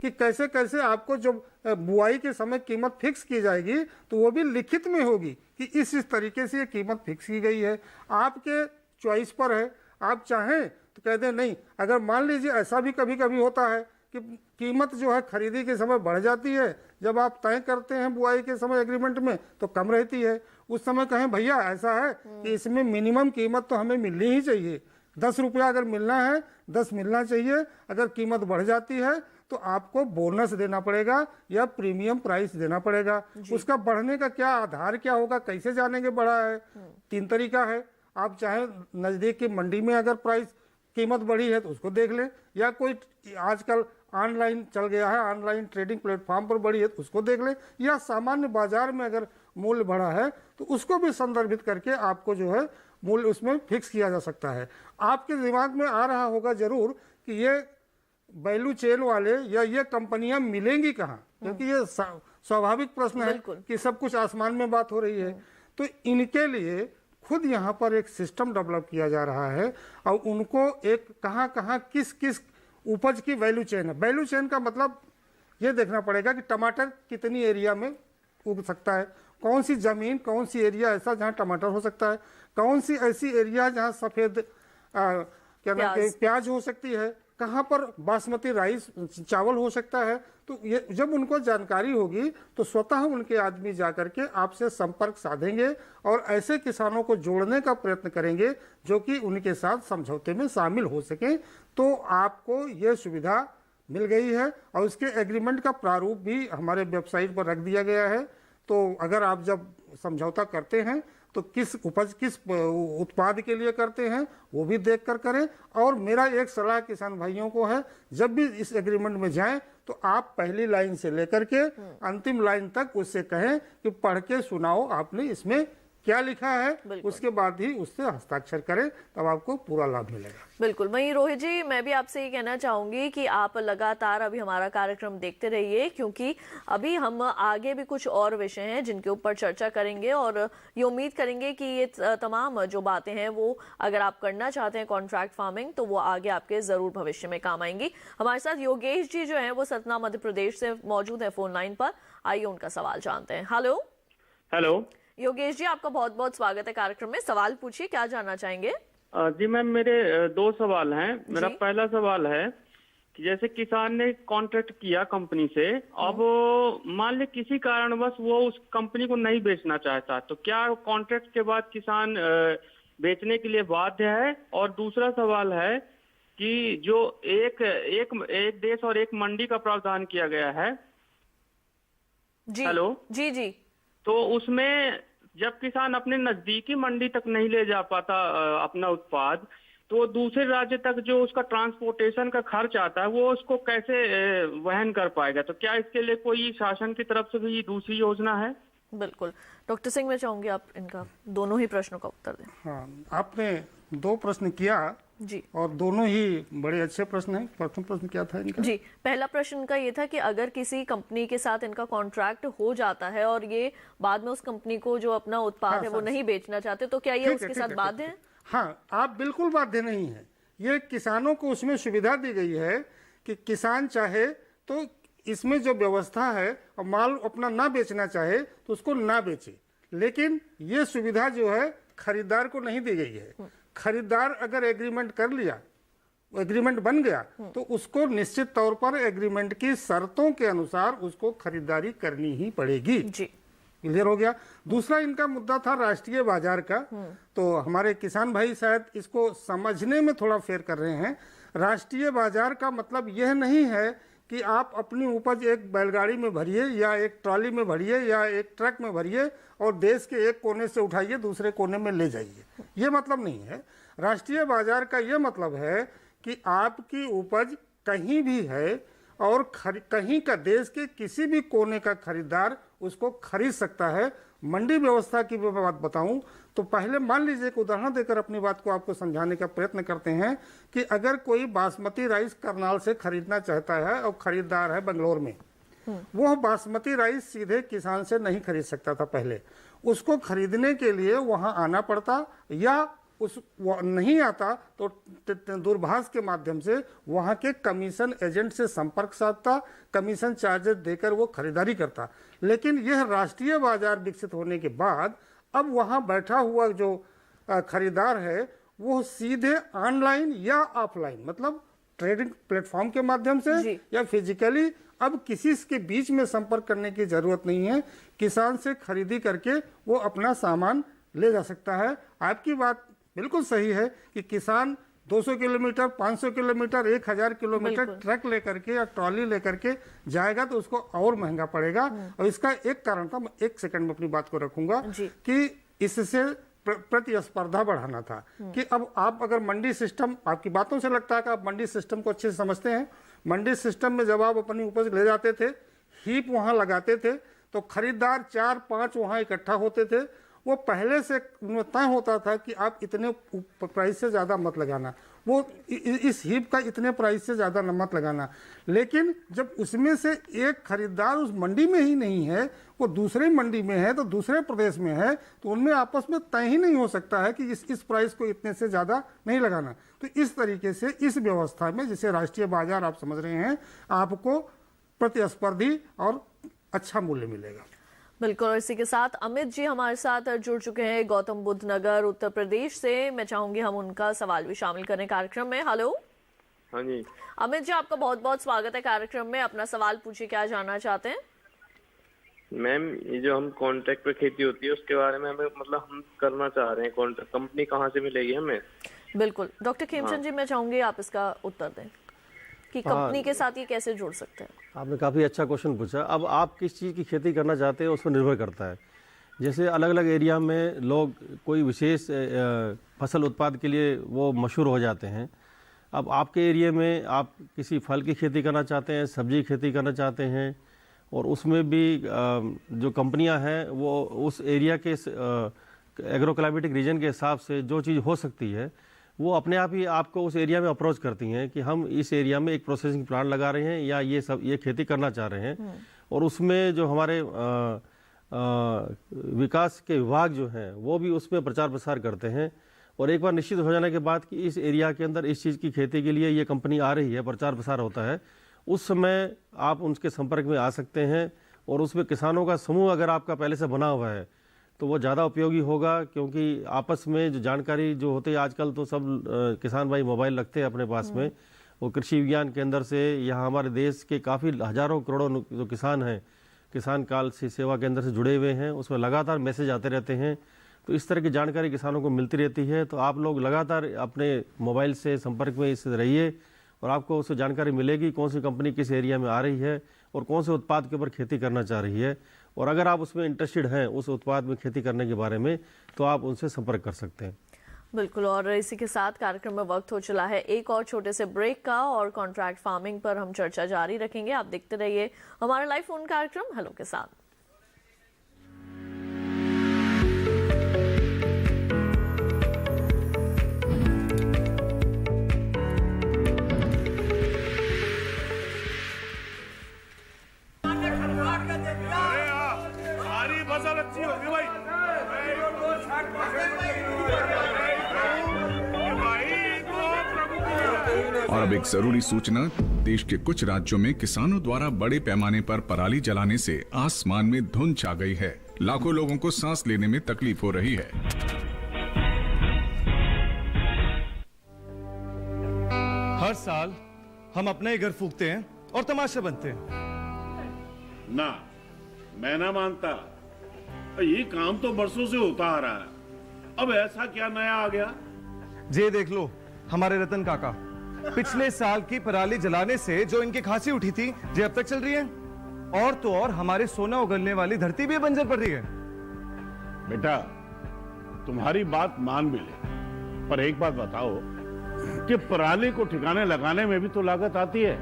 कि कैसे कैसे आपको जब बुआई के समय कीमत फिक्स की जाएगी तो वो भी लिखित में होगी कि इस तरीके से ये कीमत फिक्स की गई है। आपके चॉइस पर है, आप चाहें तो कह दें नहीं। अगर मान लीजिए ऐसा भी कभी कभी होता है कि कीमत जो है खरीदी के समय बढ़ जाती है, जब आप तय करते हैं बुआई के समय एग्रीमेंट में तो कम रहती है। उस समय कहें भैया ऐसा है कि इसमें मिनिमम कीमत तो हमें मिलनी ही चाहिए, 10 रुपया अगर मिलना है 10 मिलना चाहिए। अगर कीमत बढ़ जाती है तो आपको बोनस देना पड़ेगा या प्रीमियम प्राइस देना पड़ेगा। उसका बढ़ने का क्या आधार क्या होगा, कैसे जानेंगे बढ़ा है? 3 तरीका है। आप चाहे नज़दीक की मंडी में अगर प्राइस कीमत बढ़ी है तो उसको देख लें, या कोई आजकल ऑनलाइन चल गया है, ऑनलाइन ट्रेडिंग प्लेटफॉर्म पर बढ़ी है तो उसको देख ले, या सामान्य बाजार में अगर मूल्य बढ़ा है तो उसको भी संदर्भित करके आपको जो है मूल्य उसमें फिक्स किया जा सकता है। आपके दिमाग में आ रहा होगा जरूर कि ये वैल्यू चेन वाले या ये कंपनियां मिलेंगी कहाँ, क्योंकि ये स्वाभाविक प्रश्न है कि सब कुछ आसमान में बात हो रही है। तो इनके लिए खुद यहाँ पर एक सिस्टम डेवलप किया जा रहा है और उनको एक कहाँ कहाँ किस किस उपज की वैल्यू चेन है। वैल्यू चेन का मतलब ये देखना पड़ेगा कि टमाटर कितनी एरिया में उग सकता है, कौन सी जमीन, कौन सी एरिया ऐसा जहाँ टमाटर हो सकता है, कौन सी ऐसी एरिया जहाँ सफ़ेद क्या नाम के प्याज हो सकती है, कहाँ पर बासमती राइस चावल हो सकता है। तो ये जब उनको जानकारी होगी तो स्वतः उनके आदमी जाकर के आपसे संपर्क साधेंगे और ऐसे किसानों को जोड़ने का प्रयत्न करेंगे जो कि उनके साथ समझौते में शामिल हो सकें। तो आपको ये सुविधा मिल गई है और उसके एग्रीमेंट का प्रारूप भी हमारे वेबसाइट पर रख दिया गया है। तो अगर आप जब समझौता करते हैं तो किस उपज किस उत्पाद के लिए करते हैं वो भी देख कर करें। और मेरा एक सलाह किसान भाइयों को है, जब भी इस एग्रीमेंट में जाएं तो आप पहली लाइन से लेकर के अंतिम लाइन तक उससे कहें कि पढ़ के सुनाओ आपने इसमें क्या लिखा है, उसके बाद ही उससे हस्ताक्षर करें, तब आपको पूरा लाभ मिलेगा। बिल्कुल। वहीं रोहित जी, मैं भी आपसे ये कहना चाहूंगी कि आप लगातार अभी हमारा कार्यक्रम देखते रहिए, क्योंकि अभी हम आगे भी कुछ और विषय हैं जिनके ऊपर चर्चा करेंगे और ये उम्मीद करेंगे कि ये तमाम जो बातें हैं वो अगर आप करना चाहते हैं कॉन्ट्रैक्ट फार्मिंग तो वो आगे आपके जरूर भविष्य में काम आएंगी। हमारे साथ योगेश जी जो है वो सतना मध्य प्रदेश से मौजूद है फोन लाइन पर। आइए उनका सवाल जानते हैं। हेलो हेलो योगेश जी, आपका बहुत बहुत स्वागत है कार्यक्रम में। सवाल पूछिए, क्या जानना चाहेंगे? जी मैम, मेरे दो सवाल हैं। मेरा पहला सवाल है कि जैसे किसान ने कॉन्ट्रैक्ट किया कंपनी से, अब मान ले किसी कारणवश वो उस कंपनी को नहीं बेचना चाहता, तो क्या कॉन्ट्रैक्ट के बाद किसान बेचने के लिए बाध्य है? और दूसरा सवाल है कि जो एक देश और एक मंडी का प्रावधान किया गया है। जी हेलो जी जी, तो उसमें जब किसान अपने नजदीकी मंडी तक नहीं ले जा पाता अपना उत्पाद, तो दूसरे राज्य तक जो उसका ट्रांसपोर्टेशन का खर्च आता है वो उसको कैसे वहन कर पाएगा? तो क्या इसके लिए कोई शासन की तरफ से भी दूसरी योजना है? बिल्कुल। डॉक्टर सिंह, मैं चाहूंगी आप इनका दोनों ही प्रश्नों का उत्तर दें। हाँ, आपने दो प्रश्न किया जी, और दोनों ही बड़े अच्छे प्रश्न हैं। प्रथम प्रश्न क्या था इनका? जी, पहला प्रश्न का ये था कि अगर किसी कंपनी के साथ इनका कॉन्ट्रैक्ट हो जाता है और ये बाद में उस कंपनी को जो अपना उत्पाद है वो नहीं बेचना चाहते, तो क्या ये उसके साथ बाध्य है? हाँ, आप बिल्कुल बाध्य नहीं है। ये किसानों को उसमें सुविधा दी गई है कि किसान चाहे तो इसमें जो व्यवस्था है और माल अपना ना बेचना चाहे तो उसको ना बेचे, लेकिन ये सुविधा जो है खरीदार को नहीं दी गई है। खरीदार अगर एग्रीमेंट कर लिया, एग्रीमेंट बन गया, तो उसको निश्चित तौर पर एग्रीमेंट की शर्तों के अनुसार उसको खरीदारी करनी ही पड़ेगी। जी, क्लियर हो गया। दूसरा इनका मुद्दा था राष्ट्रीय बाजार का, तो हमारे किसान भाई शायद इसको समझने में थोड़ा फेर कर रहे हैं। राष्ट्रीय बाजार का मतलब यह नहीं है कि आप अपनी उपज एक बैलगाड़ी में भरिए या एक ट्रॉली में भरिए या एक ट्रक में भरिए और देश के एक कोने से उठाइए दूसरे कोने में ले जाइए, ये मतलब नहीं है। राष्ट्रीय बाजार का ये मतलब है कि आपकी उपज कहीं भी है और कहीं का देश के किसी भी कोने का खरीदार उसको खरीद सकता है। मंडी व्यवस्था की मैं बात बताऊं तो पहले मान लीजिए एक उदाहरण देकर अपनी बात को आपको समझाने का प्रयत्न करते हैं कि अगर कोई बासमती राइस करनाल से खरीदना चाहता है और खरीदार है बंगलोर में, वो बासमती राइस सीधे किसान से नहीं खरीद सकता था। पहले उसको खरीदने के लिए वहां आना पड़ता, या उस नहीं आता तो दूरभाष के माध्यम से वहां के कमीशन एजेंट से संपर्क साधता, कमीशन चार्जेस देकर वो खरीदारी करता। लेकिन यह राष्ट्रीय बाजार विकसित होने के बाद अब वहां बैठा हुआ जो खरीदार है वो सीधे ऑनलाइन या ऑफलाइन, मतलब ट्रेडिंग प्लेटफॉर्म के माध्यम से या फिजिकली, अब किसी के बीच में संपर्क करने की जरूरत नहीं है। किसान से खरीदी करके वो अपना सामान ले जा सकता है। आपकी बात बिल्कुल सही है कि किसान 200 किलोमीटर, 500 किलोमीटर, 1000 किलोमीटर ट्रक लेकर के या ट्रॉली लेकर के जाएगा तो उसको और महंगा पड़ेगा। और इसका एक कारण था, मैं एक सेकंड में अपनी बात को रखूंगा, कि इससे प्रतिस्पर्धा बढ़ाना था। कि अब आप अगर मंडी सिस्टम, आपकी बातों से लगता है कि आप मंडी सिस्टम को अच्छे से समझते हैं। मंडी सिस्टम में जब आप अपनी उपज ले जाते थे, हीप वहाँ लगाते थे, तो खरीदार 4-5 वहाँ इकट्ठा होते थे। वो पहले से तय होता था कि आप इतने प्राइस से ज़्यादा मत लगाना, वो इस हीप का इतने प्राइस से ज़्यादा मत लगाना। लेकिन जब उसमें से एक खरीदार उस मंडी में ही नहीं है, वो दूसरे मंडी में है, तो दूसरे प्रदेश में है, तो उनमें आपस में तय ही नहीं हो सकता है कि इस प्राइस को इतने से ज़्यादा नहीं लगाना। तो इस तरीके से इस व्यवस्था में, जिसे राष्ट्रीय बाजार आप समझ रहे हैं, आपको प्रतिस्पर्धी और अच्छा मूल्य मिलेगा। बिल्कुल। और इसी के साथ अमित जी हमारे साथ जुड़ चुके हैं गौतम बुद्ध नगर उत्तर प्रदेश से। मैं चाहूंगी हम उनका सवाल भी शामिल करें कार्यक्रम में। हेलो। हाँ जी अमित जी, आपका बहुत बहुत स्वागत है कार्यक्रम में। अपना सवाल पूछिए, क्या जानना चाहते हैं? मैम, ये जो हम कॉन्ट्रैक्ट पे खेती होती है उसके बारे में हमें मतलब हम करना चाह रहे हैं, कॉन्ट्रैक्ट कंपनी कहाँ से मिलेगी हमें? बिल्कुल डॉक्टर खेमचंद जी, मैं चाहूंगी आप इसका उत्तर दें कि कंपनी के साथ ये कैसे जुड़ सकते हैं। आपने काफ़ी अच्छा क्वेश्चन पूछा। अब आप किस चीज़ की खेती करना चाहते हैं उस पर निर्भर करता है। जैसे अलग अलग एरिया में लोग कोई विशेष फसल उत्पाद के लिए वो मशहूर हो जाते हैं। अब आपके एरिया में आप किसी फल की खेती करना चाहते हैं, सब्जी की खेती करना चाहते हैं, और उसमें भी जो कंपनियां हैं वो उस एरिया के एग्रो क्लाइमेटिक रीजन के हिसाब से जो चीज़ हो सकती है वो अपने आप ही आपको उस एरिया में अप्रोच करती हैं कि हम इस एरिया में एक प्रोसेसिंग प्लांट लगा रहे हैं या ये खेती करना चाह रहे हैं। और उसमें जो हमारे विकास के विभाग जो हैं वो भी उसमें प्रचार प्रसार करते हैं। और एक बार निश्चित हो जाने के बाद कि इस एरिया के अंदर इस चीज़ की खेती के लिए ये कंपनी आ रही है, प्रचार प्रसार होता है, उस समय आप उनके संपर्क में आ सकते हैं। और उसमें किसानों का समूह अगर आपका पहले से बना हुआ है तो वो ज़्यादा उपयोगी होगा, क्योंकि आपस में जो जानकारी जो होती है, आजकल तो सब किसान भाई मोबाइल रखते हैं अपने पास में। वो कृषि विज्ञान केंद्र से यहाँ हमारे देश के काफ़ी हज़ारों करोड़ों जो किसान हैं, किसान काल से सेवा केंद्र से जुड़े हुए हैं, उसमें लगातार मैसेज आते रहते हैं। तो इस तरह की जानकारी किसानों को मिलती रहती है। तो आप लोग लगातार अपने मोबाइल से संपर्क में इससे रहिए और आपको उससे जानकारी मिलेगी कौन सी कंपनी किस एरिया में आ रही है और कौन से उत्पाद के ऊपर खेती करना चाह रही है। और अगर आप उसमें इंटरेस्टेड हैं, उस उत्पाद में खेती करने के बारे में, तो आप उनसे संपर्क कर सकते हैं। बिल्कुल। और इसी के साथ कार्यक्रम में वक्त हो चला है एक और छोटे से ब्रेक का, और कॉन्ट्रैक्ट फार्मिंग पर हम चर्चा जारी रखेंगे। आप देखते रहिए हमारा लाइव फोन कार्यक्रम हेलो के साथ। और अब एक जरूरी सूचना, देश के कुछ राज्यों में किसानों द्वारा बड़े पैमाने पर पराली जलाने से आसमान में धुंध छा गई है। लाखों लोगों को सांस लेने में तकलीफ हो रही है। हर साल हम अपने ही घर फूकते हैं और तमाशे बनते हैं। ना, मैं ना मानता। ये काम तो बरसों से होता आ रहा है, अब ऐसा क्या नया आ गया? ये देख लो हमारे रतन काका, पिछले साल की पराली जलाने से जो इनकी खांसी उठी थी ये अब तक चल रही है। और तो और हमारे सोना उगलने वाली धरती भी बंजर पड़ रही है। बेटा, तुम्हारी बात मान भी ले, पर एक बात बताओ कि पराली को ठिकाने लगाने में भी तो लागत आती है,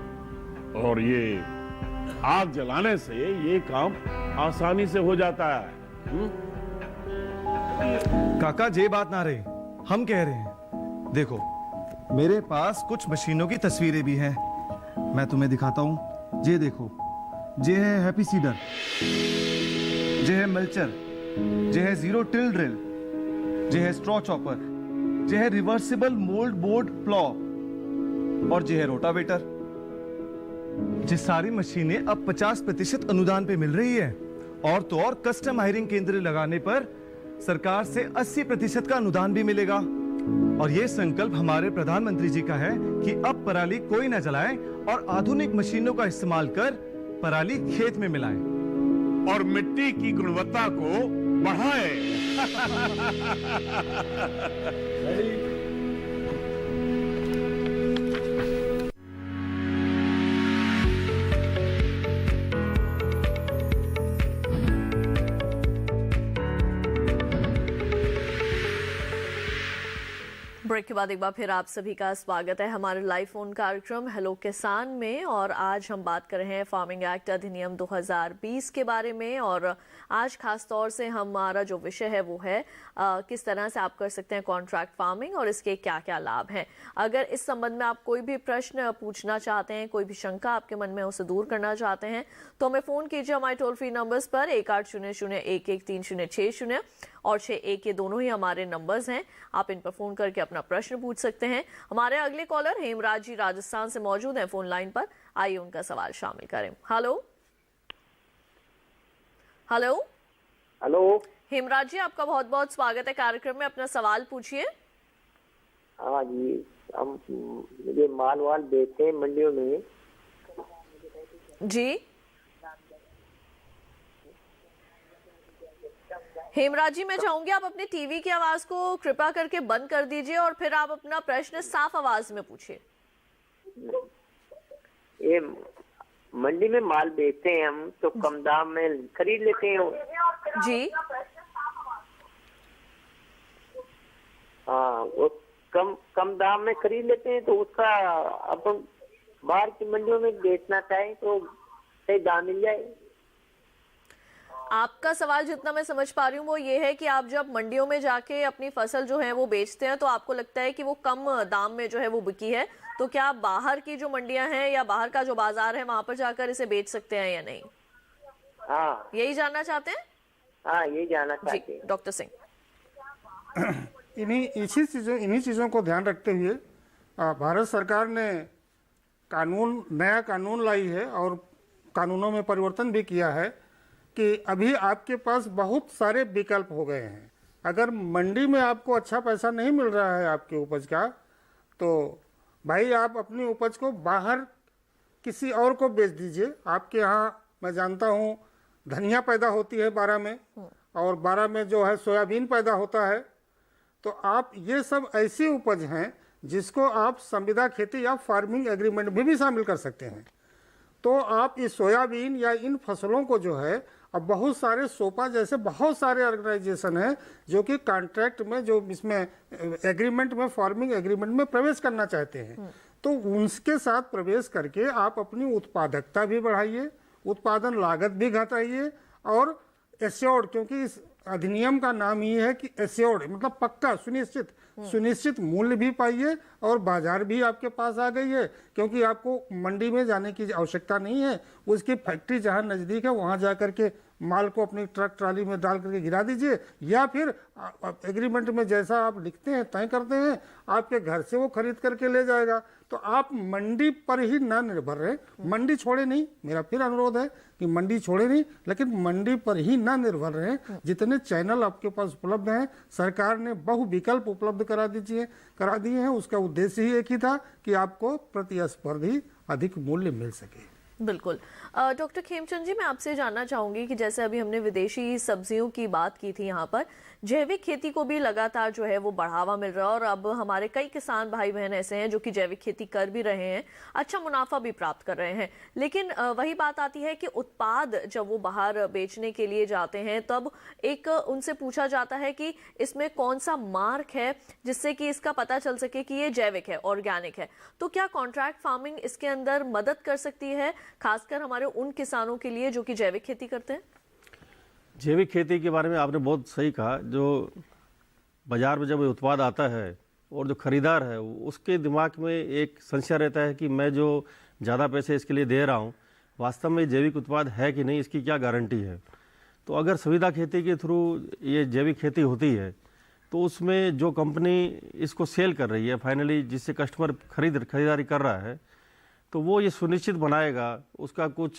और ये आग जलाने से ये काम आसानी से हो जाता है। काका ये बात ना रही, हम कह रहे हैं। देखो मेरे पास कुछ मशीनों की तस्वीरें भी हैं, मैं तुम्हें दिखाता हूं। ये देखो, ये है हैप्पी सीडर, ये है मल्चर, ये है जीरो टिल ड्रिल, ये है स्ट्रॉ चॉपर, ये है रिवर्सिबल मोल्ड बोर्ड प्लॉ, और ये है रोटावेटर। ये सारी मशीनें अब 50% अनुदान पे मिल रही है। और तो और कस्टम हायरिंग केंद्र लगाने पर सरकार से 80% का अनुदान भी मिलेगा। और ये संकल्प हमारे प्रधानमंत्री जी का है कि अब पराली कोई न जलाए और आधुनिक मशीनों का इस्तेमाल कर पराली खेत में मिलाए और मिट्टी की गुणवत्ता को बढ़ाए। ब्रेक ब्रेक के बाद एक बार फिर आप सभी का स्वागत है हमारे लाइव फोन कार्यक्रम हेलो किसान में। और आज हम बात कर रहे हैं फार्मिंग एक्ट अधिनियम 2020 के बारे में। और आज खास तौर से हमारा जो विषय है वो है किस तरह से आप कर सकते हैं कॉन्ट्रैक्ट फार्मिंग और इसके क्या क्या लाभ हैं। अगर इस संबंध में आप कोई भी प्रश्न पूछना चाहते हैं, कोई भी शंका आपके मन में उसे दूर करना चाहते हैं, तो हमें फ़ोन कीजिए हमारे टोल फ्री नंबर्स पर 1800-113060 और 61 ये दोनों ही हमारे नंबर्स हैं। आप इन पर फ़ोन करके अपना प्रश्न पूछ सकते हैं। हमारे अगले कॉलर हेमराज जी राजस्थान से मौजूद हैं फ़ोन लाइन पर। आइए उनका सवाल शामिल करें। हेलो हेलो हेलो हेमराज जी, आपका बहुत बहुत स्वागत है कार्यक्रम में। अपना सवाल पूछिए। हाँ जी, हम ये माल वाल बेचते हैं मंडियों में जी। हेमराज जी, मैं चाहूंगी आप अपने टीवी की आवाज को कृपया करके बंद कर दीजिए और फिर आप अपना प्रश्न साफ आवाज में पूछिए। ये मंडी में माल बेचते हैं हम, तो कम दाम में खरीद लेते हैं जी। हाँ, वो कम दाम में खरीद लेते हैं, तो उसका अब हम बाहर की मंडियों में बेचना चाहें तो सही दाम मिल जाए। आपका सवाल जितना मैं समझ पा रही हूँ वो ये है कि आप जब मंडियों में जाके अपनी फसल जो है वो बेचते हैं तो आपको लगता है कि वो कम दाम में जो है वो बिकी है, तो क्या आप बाहर की जो मंडियां हैं या बाहर का जो बाजार है वहां पर जाकर इसे बेच सकते हैं या नहीं? हाँ, यही जानना चाहते हैं? हाँ, यही जानना चाहते हैं। डॉक्टर सिंह, इन्हीं चीज़ों को ध्यान रखते हुए भारत सरकार ने नया कानून लाई है और कानूनों में परिवर्तन भी किया है कि अभी आपके पास बहुत सारे विकल्प हो गए हैं। अगर मंडी में आपको अच्छा पैसा नहीं मिल रहा है आपकी उपज का, तो भाई आप अपनी उपज को बाहर किसी और को बेच दीजिए। आपके यहाँ मैं जानता हूँ धनिया पैदा होती है 12 में, और 12 में जो है सोयाबीन पैदा होता है। तो आप ये सब ऐसी उपज हैं जिसको आप संविदा खेती या फार्मिंग एग्रीमेंट में भी शामिल कर सकते हैं। तो आप इस सोयाबीन या इन फसलों को जो है, अब बहुत सारे सोपा जैसे बहुत सारे ऑर्गेनाइजेशन हैं जो कि कॉन्ट्रैक्ट में, जो इसमें एग्रीमेंट में, फार्मिंग एग्रीमेंट में प्रवेश करना चाहते हैं, तो उनके साथ प्रवेश करके आप अपनी उत्पादकता भी बढ़ाइए, उत्पादन लागत भी घटाइए और एश्योर्ड, क्योंकि इस अधिनियम का नाम ही है कि एश्योर्ड मतलब पक्का, सुनिश्चित मूल्य भी पाइए और बाजार भी आपके पास आ गई है, क्योंकि आपको मंडी में जाने की आवश्यकता नहीं है। उसकी फैक्ट्री जहां नज़दीक है वहां जा करके माल को अपनी ट्रक ट्राली में डाल करके गिरा दीजिए, या फिर एग्रीमेंट में जैसा आप लिखते हैं, तय करते हैं, आपके घर से वो खरीद करके ले जाएगा। तो आप मंडी पर ही ना निर्भर रहे, मंडी छोड़े नहीं। मेरा फिर अनुरोध है कि मंडी छोड़े नहीं, लेकिन मंडी पर ही ना निर्भर रहे। जितने चैनल आपके पास उपलब्ध हैं, सरकार ने बहु विकल्प उपलब्ध करा दिए हैं। उसका उद्देश्य ही एक ही था कि आपको प्रतिस्पर्धी अधिक मूल्य मिल सके। बिल्कुल। डॉक्टर खेमचंद जी, मैं आपसे जानना चाहूंगी कि जैसे अभी हमने विदेशी सब्जियों की बात की थी, यहाँ पर जैविक खेती को भी लगातार जो है वो बढ़ावा मिल रहा है और अब हमारे कई किसान भाई बहन ऐसे हैं जो कि जैविक खेती कर भी रहे हैं, अच्छा मुनाफा भी प्राप्त कर रहे हैं। लेकिन वही बात आती है कि उत्पाद जब वो बाहर बेचने के लिए जाते हैं तब एक उनसे पूछा जाता है कि इसमें कौन सा मार्क है जिससे कि इसका पता चल सके कि ये जैविक है, ऑर्गेनिक है। तो क्या कॉन्ट्रैक्ट फार्मिंग इसके अंदर मदद कर सकती है, खासकर हमारे उन किसानों के लिए जो कि जैविक खेती करते हैं? जैविक खेती के बारे में आपने बहुत सही कहा। जो बाज़ार में जब उत्पाद आता है और जो खरीदार है उसके दिमाग में एक संशय रहता है कि मैं जो ज़्यादा पैसे इसके लिए दे रहा हूँ, वास्तव में जैविक उत्पाद है कि नहीं, इसकी क्या गारंटी है। तो अगर संविदा खेती के थ्रू ये जैविक खेती होती है तो उसमें जो कंपनी इसको सेल कर रही है फाइनली, जिससे कस्टमर खरीदारी कर रहा है, तो वो ये सुनिश्चित बनाएगा, उसका कुछ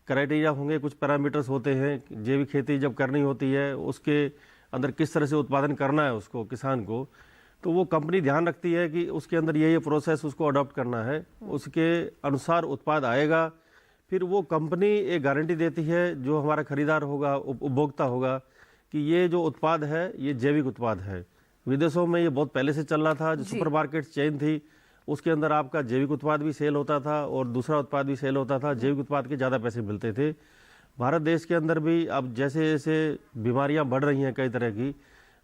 क्राइटेरिया होंगे, कुछ पैरामीटर्स होते हैं। जैविक खेती जब करनी होती है उसके अंदर किस तरह से उत्पादन करना है उसको, किसान को, तो वो कंपनी ध्यान रखती है कि उसके अंदर ये प्रोसेस उसको अडॉप्ट करना है, उसके अनुसार उत्पाद आएगा। फिर वो कंपनी एक गारंटी देती है जो हमारा खरीदार होगा, उपभोक्ता होगा, कि ये जो उत्पाद है ये जैविक उत्पाद है। विदेशों में ये बहुत पहले से चल रहा था। जो सुपरमार्केट चेन थी उसके अंदर आपका जैविक उत्पाद भी सेल होता था और दूसरा उत्पाद भी सेल होता था। जैविक उत्पाद के ज़्यादा पैसे मिलते थे। भारत देश के अंदर भी अब जैसे जैसे बीमारियां बढ़ रही हैं कई तरह की,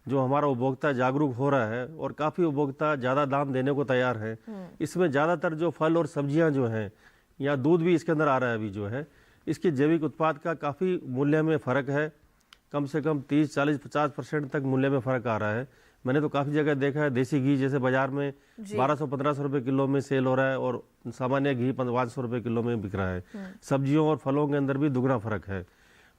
जो हमारा उपभोक्ता जागरूक हो रहा है और काफ़ी उपभोक्ता ज़्यादा दाम देने को तैयार है। इसमें ज़्यादातर जो फल और सब्जियां जो हैं या दूध भी इसके अंदर आ रहा है अभी जो है, इसके जैविक उत्पाद का काफ़ी मूल्य में फ़र्क है। कम से कम 30, 40, 50% तक मूल्य में फ़र्क आ रहा है। मैंने तो काफ़ी जगह देखा है, देसी घी जैसे बाज़ार में 1200-1500 रुपये किलो में सेल हो रहा है और सामान्य घी 500 रुपये किलो में बिक रहा है। सब्जियों और फलों के अंदर भी दुगना फ़र्क है।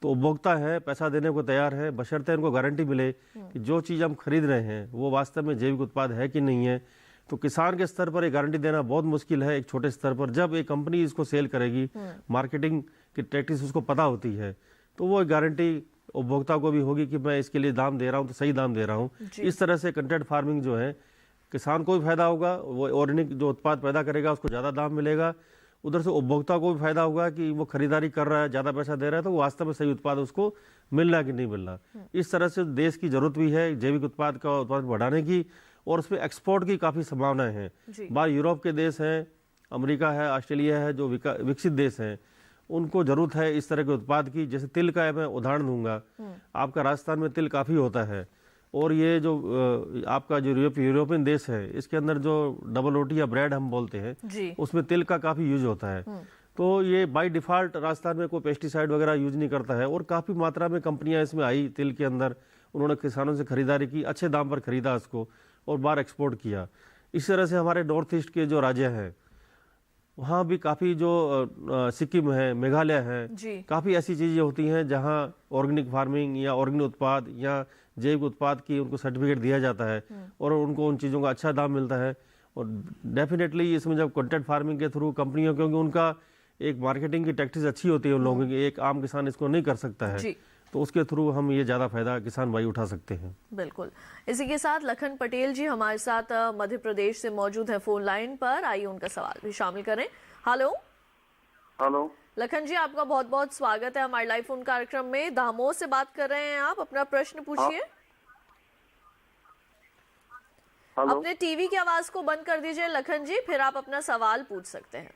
तो उपभोक्ता है, पैसा देने को तैयार है, बशर्ते उनको गारंटी मिले कि जो चीज़ हम खरीद रहे हैं वो वास्तव में जैविक उत्पाद है कि नहीं है। तो किसान के स्तर पर ये गारंटी देना बहुत मुश्किल है। एक छोटे स्तर पर जब एक कंपनी इसको सेल करेगी, मार्केटिंग की टैक्टिक्स उसको पता होती है, तो वो गारंटी उपभोक्ता को भी होगी कि मैं इसके लिए दाम दे रहा हूँ तो सही दाम दे रहा हूँ। इस तरह से कंटेंट फार्मिंग जो है, किसान को भी फायदा होगा, वो ऑर्गेनिक जो उत्पाद पैदा करेगा उसको ज़्यादा दाम मिलेगा, उधर से उपभोक्ता को भी फायदा होगा कि वो खरीदारी कर रहा है, ज़्यादा पैसा दे रहा है, तो वास्तव में सही उत्पाद उसको मिल रहा है कि नहीं मिल रहा। इस तरह से देश की जरूरत भी है जैविक उत्पाद का उत्पादन बढ़ाने की, और उसमें एक्सपोर्ट की काफ़ी संभावनाएं हैं। बाहर यूरोप के देश हैं, अमेरिका है, ऑस्ट्रेलिया है, जो विकसित देश हैं, उनको जरूरत है इस तरह के उत्पाद की। जैसे तिल का मैं उदाहरण दूंगा, आपका राजस्थान में तिल काफ़ी होता है, और ये जो आपका जो यूरोपियन देश है, इसके अंदर जो डबल रोटी या ब्रेड हम बोलते हैं, उसमें तिल का काफ़ी यूज होता है। तो ये बाय डिफ़ॉल्ट राजस्थान में कोई पेस्टिसाइड वगैरह यूज नहीं करता है, और काफ़ी मात्रा में कंपनियां इसमें आई तिल के अंदर, उन्होंने किसानों से खरीदारी की, अच्छे दाम पर खरीदा उसको और बाहर एक्सपोर्ट किया। इस तरह से हमारे नॉर्थ ईस्ट के जो राज्य हैं वहाँ भी काफ़ी, जो सिक्किम है, मेघालय है, काफ़ी ऐसी चीज़ें होती हैं जहाँ ऑर्गेनिक फार्मिंग या ऑर्गेनिक उत्पाद या जैविक उत्पाद की उनको सर्टिफिकेट दिया जाता है और उनको उन चीज़ों का अच्छा दाम मिलता है। और डेफिनेटली इसमें जब कंटेंट फार्मिंग के थ्रू कंपनियों, क्योंकि उनका एक मार्केटिंग की टैक्टिक्स अच्छी होती है उन लोगों की, एक आम किसान इसको नहीं कर सकता है, तो उसके थ्रू हम ये ज़्यादा फायदा किसान भाई उठा सकते हैं। बिल्कुल। इसी के साथ लखन पटेल जी हमारे साथ मध्य प्रदेश से मौजूद है फोन लाइन पर, आइए उनका सवाल भी शामिल करें। हेलो हेलो लखन जी, आपका बहुत बहुत स्वागत है हमारे लाइव फोन कार्यक्रम में। दामोह से बात कर रहे हैं आप, अपना प्रश्न पूछिए। अपने टीवी की आवाज को बंद कर दीजिए लखन जी, फिर आप अपना सवाल पूछ सकते हैं।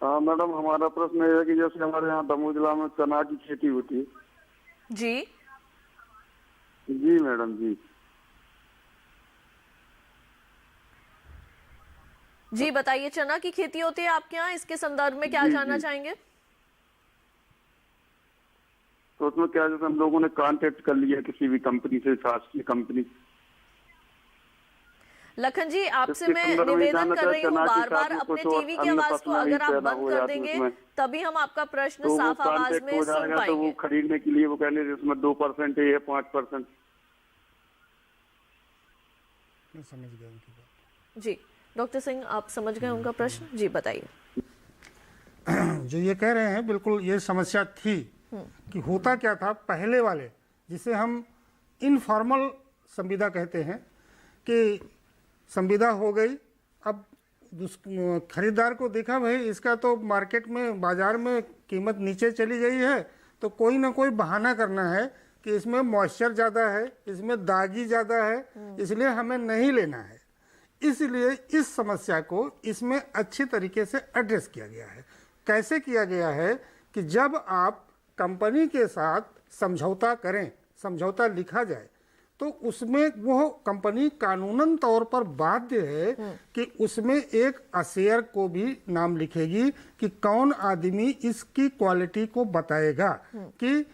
हाँ मैडम, हमारा प्रश्न ये है कि जैसे हमारे यहाँ दमोह जिला में चना की खेती होती है। जी जी मैडम जी। जी बताइए, चना की खेती होती है आपके यहाँ, इसके संदर्भ में क्या जानना चाहेंगे? तो उसमें क्या, जैसे हम लोगों ने कांटेक्ट कर लिया किसी भी कंपनी से, शासकीय कंपनी। लखन जी, आपसे मैं निवेदन कर रही हूँ बार बार, अपने टीवी की आवाज को अगर आप बंद कर देंगे तभी हम आपका प्रश्न साफ आवाज में सुन पाएंगे। तो वो खरीदने के लिए वो कहने इसमें 2% है, 5%। समझ गए उनकी बात। जी डॉक्टर सिंह, आप समझ गए उनका प्रश्न? जी बताइए। जो ये कह रहे हैं, बिल्कुल ये समस्या थी कि होता क्या था पहले वाले, जिसे हम इनफॉर्मल संविदा कहते हैं, कि संविदा हो गई, अब खरीदार को देखा भाई इसका तो मार्केट में, बाजार में कीमत नीचे चली गई है, तो कोई ना कोई बहाना करना है कि इसमें मॉइस्चर ज़्यादा है, इसमें दागी ज़्यादा है, इसलिए हमें नहीं लेना है। इसलिए इस समस्या को इसमें अच्छी तरीके से एड्रेस किया गया है। कैसे किया गया है कि जब आप कंपनी के साथ समझौता करें, समझौता लिखा जाए, तो उसमें वो कंपनी कानूनन तौर पर बाध्य है कि उसमें एक अशेयर को भी नाम लिखेगी कि कौन आदमी इसकी क्वालिटी को बताएगा कि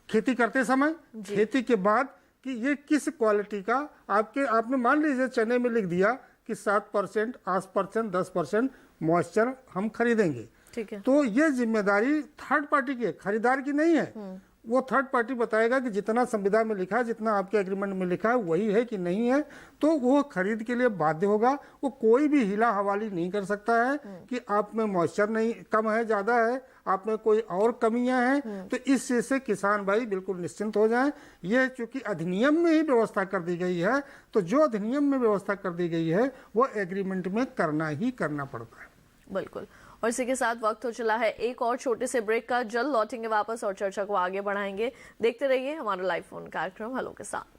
खेती करते समय, खेती के बाद, कि ये किस क्वालिटी का आपने मान लीजिए चने में लिख दिया कि 7%, 8%, 10% मॉइस्चर हम खरीदेंगे, ठीक है, तो ये जिम्मेदारी थर्ड पार्टी की है, खरीदार की नहीं है। वो थर्ड पार्टी बताएगा कि जितना संविदा में लिखा है, जितना आपके एग्रीमेंट में लिखा है वही है कि नहीं है, तो वो खरीद के लिए बाध्य होगा। वो कोई भी हिला हवाली नहीं कर सकता है कि आप में मॉइस्चर नहीं, कम है, ज़्यादा है, आप में कोई और कमियां हैं। तो इस चीज़ से किसान भाई बिल्कुल निश्चिंत हो जाएं। ये चूंकि अधिनियम में ही व्यवस्था कर दी गई है, तो जो अधिनियम में व्यवस्था कर दी गई है वो एग्रीमेंट में करना ही करना पड़ता है। बिल्कुल। और इसी के साथ वक्त हो चला है एक और छोटे से ब्रेक का, जल्द लौटेंगे वापस और चर्चा को आगे बढ़ाएंगे। देखते रहिए हमारा लाइव फोन कार्यक्रम हेलो के साथ।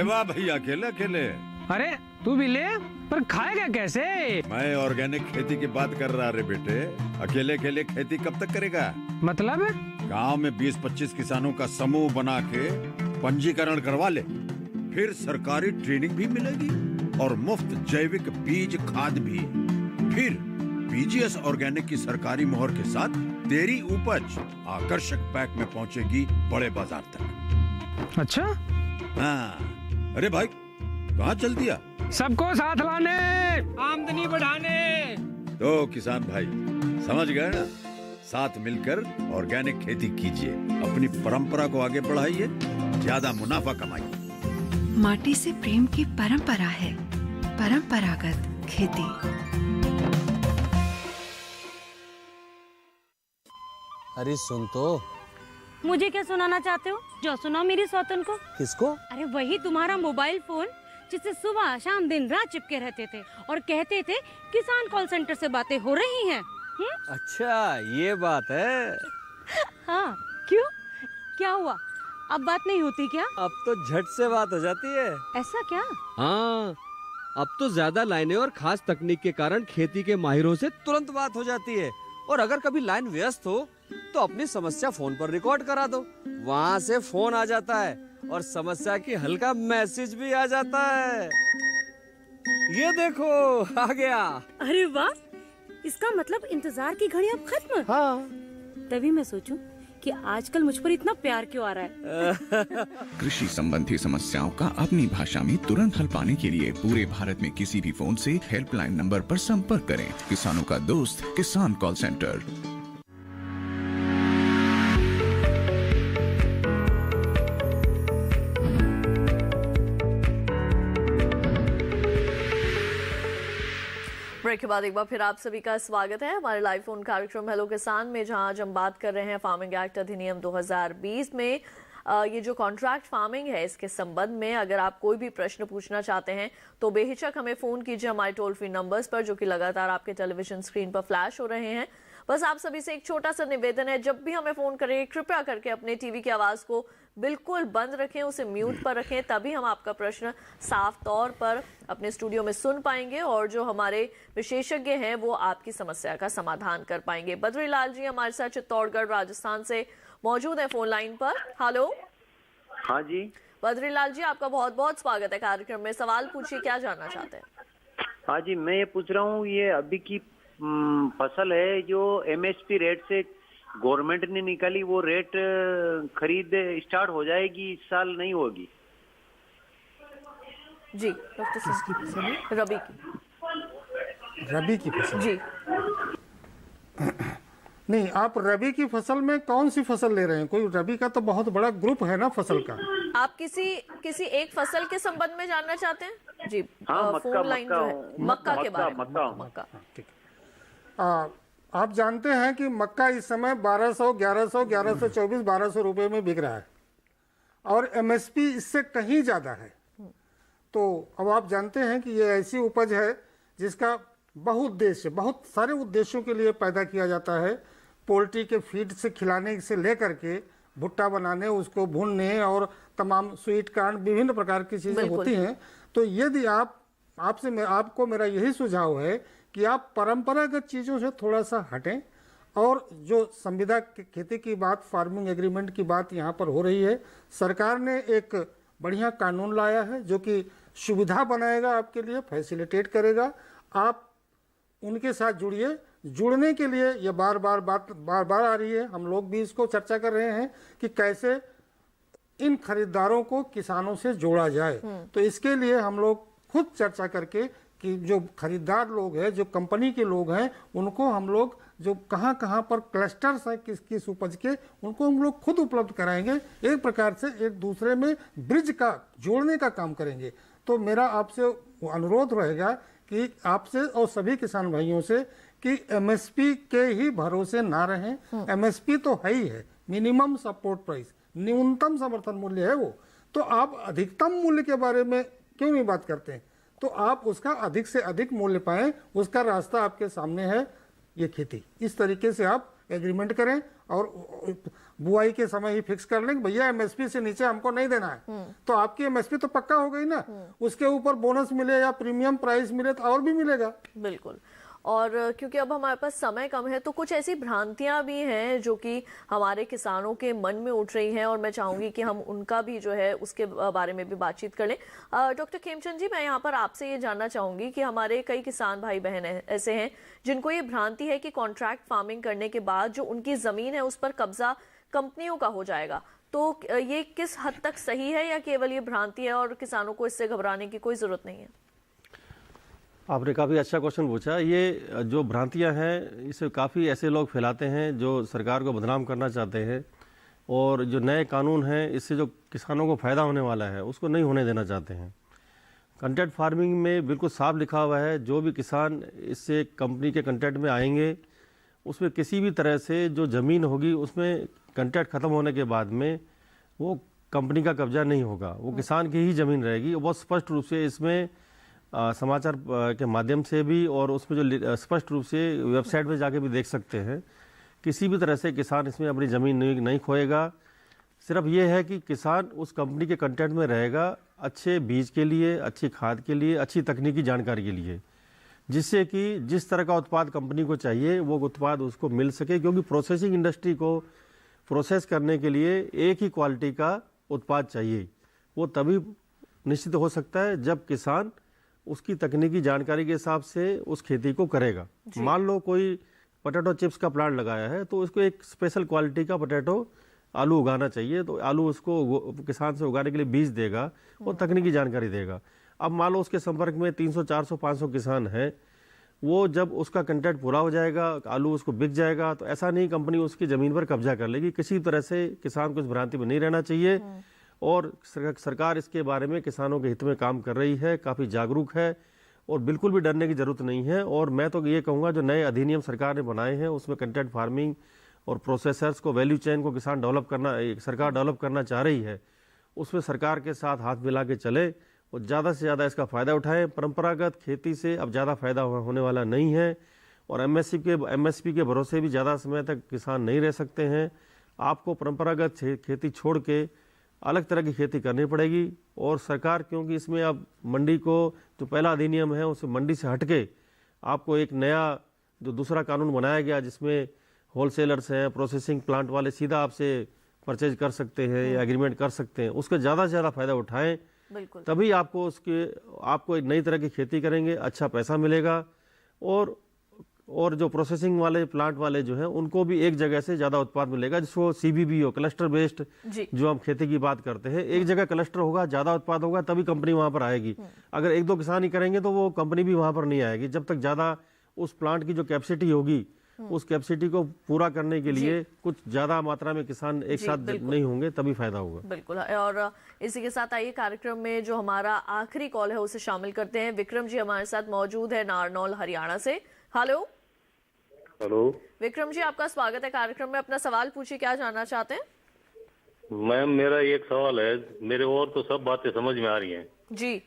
वाह भैया, अकेले अकेले। अरे तू भी ले, पर खाएगा कैसे? मैं ऑर्गेनिक खेती की बात कर रहा रे बेटे। अकेले अकेले खेती कब तक करेगा? मतलब? गांव में 20-25 किसानों का समूह बना के पंजीकरण करवा ले, फिर सरकारी ट्रेनिंग भी मिलेगी और मुफ्त जैविक बीज खाद भी। फिर बीजीएस ऑर्गेनिक की सरकारी मोहर के साथ तेरी उपज आकर्षक पैक में पहुंचेगी बड़े बाजार तक। अच्छा? हाँ। अरे भाई कहाँ चल दिया? सबको साथ लाने, आमदनी बढ़ाने। तो किसान भाई समझ गए ना? साथ मिलकर ऑर्गेनिक खेती कीजिए, अपनी परंपरा को आगे बढ़ाइए, ज्यादा मुनाफा कमाइए। माटी से प्रेम की परंपरा है परंपरागत खेती। अरे सुन तो। मुझे क्या सुनाना चाहते हो? जो सुनाओ मेरी सौतन को। किसको? अरे वही तुम्हारा मोबाइल फोन जिससे सुबह शाम दिन रात चिपके रहते थे और कहते थे किसान कॉल सेंटर से बातें हो रही हैं। अच्छा ये बात है। हाँ क्यों, क्या हुआ? अब बात नहीं होती क्या? अब तो झट से बात हो जाती है। ऐसा क्या? हाँ, अब तो ज्यादा लाइनें और खास तकनीक के कारण खेती के माहिरों से तुरंत बात हो जाती है। और अगर कभी लाइन व्यस्त हो तो अपनी समस्या फोन पर रिकॉर्ड करा दो, वहाँ से फोन आ जाता है और समस्या की हल का मैसेज भी आ जाता है। ये देखो आ गया। अरे वाह, इसका मतलब इंतजार की घड़ी अब खत्म। हाँ। तभी मैं सोचूं कि आजकल मुझ पर इतना प्यार क्यों आ रहा है। कृषि संबंधी समस्याओं का अपनी भाषा में तुरंत हल पाने के लिए पूरे भारत में किसी भी फोन से हेल्पलाइन नंबर पर संपर्क करें। किसानों का दोस्त किसान कॉल सेंटर। ब्रेक के बाद एक बार फिर आप सभी का स्वागत है हमारे लाइव फोन कार्यक्रम हेलो किसान में, जहां आज हम बात कर रहे हैं फार्मिंग एक्ट अधिनियम 2020 में ये जो कॉन्ट्रैक्ट फार्मिंग है इसके संबंध में। अगर आप कोई भी प्रश्न पूछना चाहते हैं तो बेहिचक हमें फोन कीजिए हमारे टोल फ्री नंबर्स पर, जो कि लगातार आपके टेलीविजन स्क्रीन पर फ्लैश हो रहे हैं। बस आप सभी से एक छोटा सा निवेदन है, जब भी हमें फोन करें कृपया करके अपने टीवी की आवाज को बिल्कुल बंद रखें, उसे म्यूट पर रखें, तभी हम आपका प्रश्न साफ तौर पर अपने स्टूडियो में सुन पाएंगे और जो हमारे विशेषज्ञ हैं वो आपकी समस्या का समाधान कर पाएंगे। बद्रीलाल जी हमारे साथ चित्तौड़गढ़ राजस्थान से मौजूद है फोन लाइन पर। हेलो। हाँ जी बद्रीलाल जी, आपका बहुत बहुत स्वागत है कार्यक्रम में। सवाल पूछिए, क्या जानना चाहते हैं? हाँ जी, मैं ये पूछ रहा हूँ, ये अभी की फसल है जो एमएसपी रेट से गवर्नमेंट ने निकाली, वो रेट खरीद स्टार्ट हो जाएगी, इस साल नहीं होगी? जी डॉक्टर रबी की। रबी की फसल जी नहीं, आप रबी की फसल में कौन सी फसल ले रहे हैं? कोई रबी का तो बहुत बड़ा ग्रुप है ना फसल का। आप किसी एक फसल के संबंध में जानना चाहते हैं? जी हाँ, फोन लाइन जो है मक्का के बारे में। मक्का ठीक है। आप जानते हैं कि मक्का इस समय 1200, 1100, 1124, 1200 रुपए में बिक रहा है और एमएसपी इससे कहीं ज़्यादा है। तो अब आप जानते हैं कि ये ऐसी उपज है जिसका बहुउद्देश्य, बहुत सारे उद्देश्यों के लिए पैदा किया जाता है। पोल्ट्री के फीड से खिलाने से लेकर के भुट्टा बनाने, उसको भूनने और तमाम स्वीट कॉर्न, विभिन्न प्रकार की चीज़ें होती हैं। तो यदि आपको मेरा यही सुझाव है कि आप परंपरागत चीज़ों से थोड़ा सा हटें और जो संविदा खेती की बात, फार्मिंग एग्रीमेंट की बात यहाँ पर हो रही है, सरकार ने एक बढ़िया कानून लाया है जो कि सुविधा बनाएगा, आपके लिए फैसिलिटेट करेगा। आप उनके साथ जुड़िए। जुड़ने के लिए ये बार बार आ रही है, हम लोग भी इसको चर्चा कर रहे हैं कि कैसे इन खरीदारों को किसानों से जोड़ा जाए। तो इसके लिए हम लोग खुद चर्चा करके कि जो खरीदार लोग हैं, जो कंपनी के लोग हैं, उनको हम लोग जो कहाँ पर क्लस्टर्स हैं किस उपज के, उनको हम लोग खुद उपलब्ध कराएंगे। एक प्रकार से एक दूसरे में ब्रिज का जोड़ने का काम करेंगे। तो मेरा आपसे अनुरोध रहेगा कि आपसे और सभी किसान भाइयों से कि एमएसपी के ही भरोसे ना रहें। एमएसपी तो है ही है, मिनिमम सपोर्ट प्राइस, न्यूनतम समर्थन मूल्य है वो। तो आप अधिकतम मूल्य के बारे में क्यों नहीं बात करते हैं? तो आप उसका अधिक से अधिक मूल्य पाएं, उसका रास्ता आपके सामने है। ये खेती। इस तरीके से आप एग्रीमेंट करें और बुआई के समय ही फिक्स कर लें भैया एमएसपी से नीचे हमको नहीं देना है, तो आपकी एमएसपी तो पक्का हो गई ना, उसके ऊपर बोनस मिले या प्रीमियम प्राइस मिले तो और भी मिलेगा। बिल्कुल। और क्योंकि अब हमारे पास समय कम है तो कुछ ऐसी भ्रांतियां भी हैं जो कि हमारे किसानों के मन में उठ रही हैं और मैं चाहूंगी कि हम उनका भी जो है उसके बारे में भी बातचीत कर लें। डॉक्टर खेमचंद जी, मैं यहाँ पर आपसे ये जानना चाहूंगी कि हमारे कई किसान भाई बहन ऐसे हैं जिनको ये भ्रांति है कि कॉन्ट्रैक्ट फार्मिंग करने के बाद जो उनकी जमीन है उस पर कब्जा कंपनियों का हो जाएगा, तो ये किस हद तक सही है या केवल ये भ्रांति है और किसानों को इससे घबराने की कोई जरूरत नहीं है? आपने काफ़ी अच्छा क्वेश्चन पूछा। ये जो भ्रांतियां हैं इसे काफ़ी ऐसे लोग फैलाते हैं जो सरकार को बदनाम करना चाहते हैं और जो नए कानून हैं इससे जो किसानों को फ़ायदा होने वाला है उसको नहीं होने देना चाहते हैं। कंट्रैक्ट फार्मिंग में बिल्कुल साफ लिखा हुआ है जो भी किसान इससे कंपनी के कंट्रैक्ट में आएंगे उसमें किसी भी तरह से जो ज़मीन होगी उसमें कंट्रैक्ट ख़त्म होने के बाद में वो कंपनी का कब्जा नहीं होगा, वो किसान की ही ज़मीन रहेगी। बहुत स्पष्ट रूप से इसमें समाचार के माध्यम से भी और उसमें जो स्पष्ट रूप से वेबसाइट पे जाके भी देख सकते हैं, किसी भी तरह से किसान इसमें अपनी ज़मीन नहीं खोएगा। सिर्फ ये है कि किसान उस कंपनी के कंट्रैक्ट में रहेगा अच्छे बीज के लिए, अच्छी खाद के लिए, अच्छी तकनीकी जानकारी के लिए, जिससे कि जिस तरह का उत्पाद कंपनी को चाहिए वो उत्पाद उसको मिल सके। क्योंकि प्रोसेसिंग इंडस्ट्री को प्रोसेस करने के लिए एक ही क्वालिटी का उत्पाद चाहिए, वो तभी निश्चित हो सकता है जब किसान उसकी तकनीकी जानकारी के हिसाब से उस खेती को करेगा। मान लो कोई पोटैटो चिप्स का प्लांट लगाया है तो उसको एक स्पेशल क्वालिटी का पोटैटो आलू उगाना चाहिए, तो आलू उसको किसान से उगाने के लिए बीज देगा और तकनीकी जानकारी देगा। अब मान लो उसके संपर्क में 300, 400, 500 किसान हैं, वो जब उसका कंट्रैक्ट पूरा हो जाएगा, आलू उसको बिक जाएगा, तो ऐसा नहीं कंपनी उसकी ज़मीन पर कब्जा कर लेगी। किसी तरह से किसान को इस भ्रांति में नहीं रहना चाहिए और सरकार इसके बारे में किसानों के हित में काम कर रही है, काफ़ी जागरूक है और बिल्कुल भी डरने की ज़रूरत नहीं है। और मैं तो ये कहूँगा जो नए अधिनियम सरकार ने बनाए हैं उसमें कंट्रैक्ट फार्मिंग और प्रोसेसर्स को, वैल्यू चेन को किसान डेवलप करना, सरकार डेवलप करना चाह रही है, उसमें सरकार के साथ हाथ मिला के चले और ज़्यादा से ज़्यादा इसका फ़ायदा उठाएं। परंपरागत खेती से अब ज़्यादा फ़ायदा होने वाला नहीं है और एमएसपी के भरोसे भी ज़्यादा समय तक किसान नहीं रह सकते हैं। आपको परंपरागत खेती छोड़ के अलग तरह की खेती करनी पड़ेगी। और सरकार, क्योंकि इसमें अब मंडी को जो पहला अधिनियम है उसे मंडी से हटके आपको एक नया जो दूसरा कानून बनाया गया जिसमें होलसेलर्स हैं, प्रोसेसिंग प्लांट वाले सीधा आपसे परचेज कर सकते हैं या एग्रीमेंट कर सकते हैं, उसका ज़्यादा से ज़्यादा फ़ायदा उठाएं, तभी आपको एक नई तरह की खेती करेंगे, अच्छा पैसा मिलेगा। और जो प्रोसेसिंग वाले प्लांट वाले जो हैं उनको भी एक जगह से ज़्यादा उत्पाद मिलेगा, जिसको सीबीबी हो, क्लस्टर बेस्ड जो हम खेती की बात करते हैं, एक जगह क्लस्टर होगा, ज़्यादा उत्पाद होगा तभी कंपनी वहाँ पर आएगी। अगर एक दो किसान ही करेंगे तो वो कंपनी भी वहाँ पर नहीं आएगी जब तक ज़्यादा उस प्लांट की जो कैपेसिटी होगी उस कैपेसिटी को पूरा करने के लिए कुछ ज्यादा मात्रा में किसान एक साथ नहीं होंगे तभी फायदा होगा। बिल्कुल। और इसी के साथ आइए कार्यक्रम में जो हमारा आखिरी कॉल है उसे शामिल करते हैं। विक्रम जी हमारे साथ मौजूद है नारनौल हरियाणा से। हेलो विक्रम जी, आपका स्वागत है कार्यक्रम में। अपना सवाल पूछिए, क्या जानना चाहते हैं? मैम मेरा एक सवाल है, मेरे और तो सब बातें समझ में आ रही हैं जी,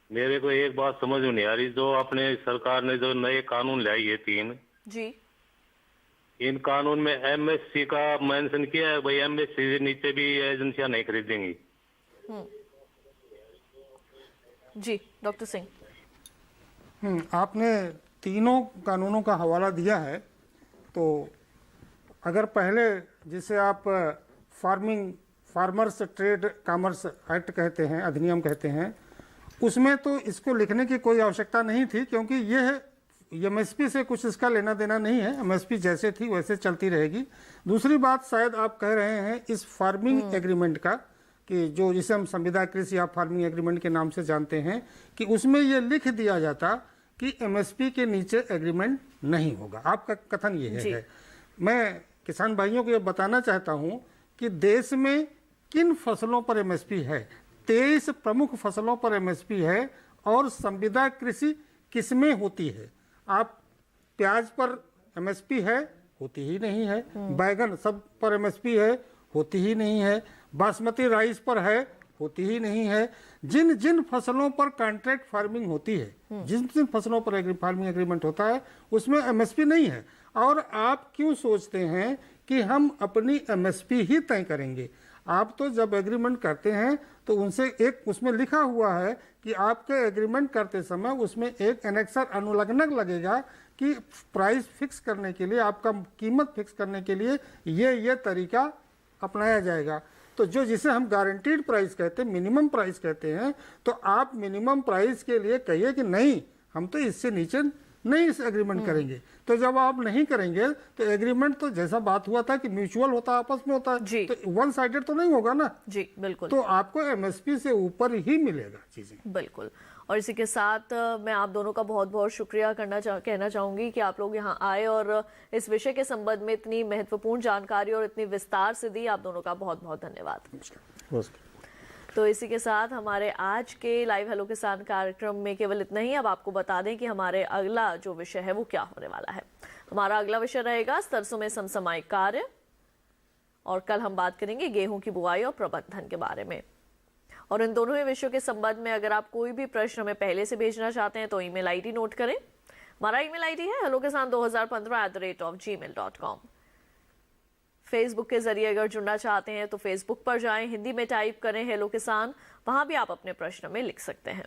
मेरे को एक बात समझ में नहीं आ रही। जो अपने सरकार ने जो नए कानून लाई है 3 जी, इन कानून में एमएससी का मेंशन किया है, भाई एमएससी से नीचे भी एजेंसियां नहीं खरीदेंगी। जी डॉक्टर सिंह, आपने तीनों कानूनों का हवाला दिया है, तो अगर पहले जिसे आप फार्मर्स ट्रेड कॉमर्स एक्ट कहते हैं, अधिनियम कहते हैं, उसमें तो इसको लिखने की कोई आवश्यकता नहीं थी, क्योंकि ये है एमएसपी से कुछ इसका लेना देना नहीं है, एमएसपी जैसे थी वैसे चलती रहेगी। दूसरी बात शायद आप कह रहे हैं इस फार्मिंग एग्रीमेंट का, कि जो जिसे हम संविदा कृषि या फार्मिंग एग्रीमेंट के नाम से जानते हैं, कि उसमें ये लिख दिया जाता कि एमएसपी के नीचे एग्रीमेंट नहीं होगा। आपका कथन ये है। मैं किसान भाइयों को ये बताना चाहता हूँ कि देश में किन फसलों पर एमएसपी है। 23 प्रमुख फसलों पर एमएसपी है और संविदा कृषि किसमें होती है? आप प्याज पर एमएसपी है? होती ही नहीं है। बैगन सब पर एमएसपी है? होती ही नहीं है। बासमती राइस पर है? होती ही नहीं है। जिन जिन फसलों पर कॉन्ट्रैक्ट फार्मिंग होती है, जिन जिन फसलों पर फार्मिंग एग्रीमेंट होता है, उसमें एमएसपी नहीं है। और आप क्यों सोचते हैं कि हम अपनी एमएसपी ही तय करेंगे? आप तो जब एग्रीमेंट करते हैं तो उनसे एक उसमें लिखा हुआ है कि आपके एग्रीमेंट करते समय उसमें एक एनेक्सर अनुलग्नक लगेगा कि प्राइस फिक्स करने के लिए, आपका कीमत फिक्स करने के लिए ये तरीका अपनाया जाएगा। तो जो जिसे हम गारंटीड प्राइस कहते हैं, मिनिमम प्राइस कहते हैं, तो आप मिनिमम प्राइस के लिए कहिए कि नहीं, हम तो इससे नीचे नहीं इस एग्रीमेंट करेंगे। तो जब आप नहीं करेंगे तो एग्रीमेंट तो जैसा बात हुआ था कि म्यूचुअल होता है, आपस में होता है, तो वन साइडेड तो नहीं होगा ना जी। बिल्कुल। तो आपको एमएसपी से ऊपर ही मिलेगा चीजें। बिल्कुल। और इसी के साथ मैं आप दोनों का बहुत बहुत शुक्रिया कहना चाहूंगी कि आप लोग यहाँ आए और इस विषय के संबंध में इतनी महत्वपूर्ण जानकारी और इतनी विस्तार से दी। आप दोनों का बहुत बहुत धन्यवाद। तो इसी के साथ हमारे आज के लाइव हेलो किसान कार्यक्रम में केवल इतना ही। अब आपको बता दें कि हमारे अगला जो विषय है वो क्या होने वाला है। हमारा अगला विषय रहेगा सरसों में समसामयिक कार्य, और कल हम बात करेंगे गेहूं की बुआई और प्रबंधन के बारे में। और इन दोनों ही विषयों के संबंध में अगर आप कोई भी प्रश्न हमें पहले से भेजना चाहते हैं तो ईमेल आईडी नोट करें। हमारा ईमेल आईडी है hellokisan2015@gmail.com। फेसबुक के जरिए अगर जुड़ना चाहते हैं तो फेसबुक पर जाएं, हिंदी में टाइप करें हेलो किसान, वहां भी आप अपने प्रश्न में लिख सकते हैं।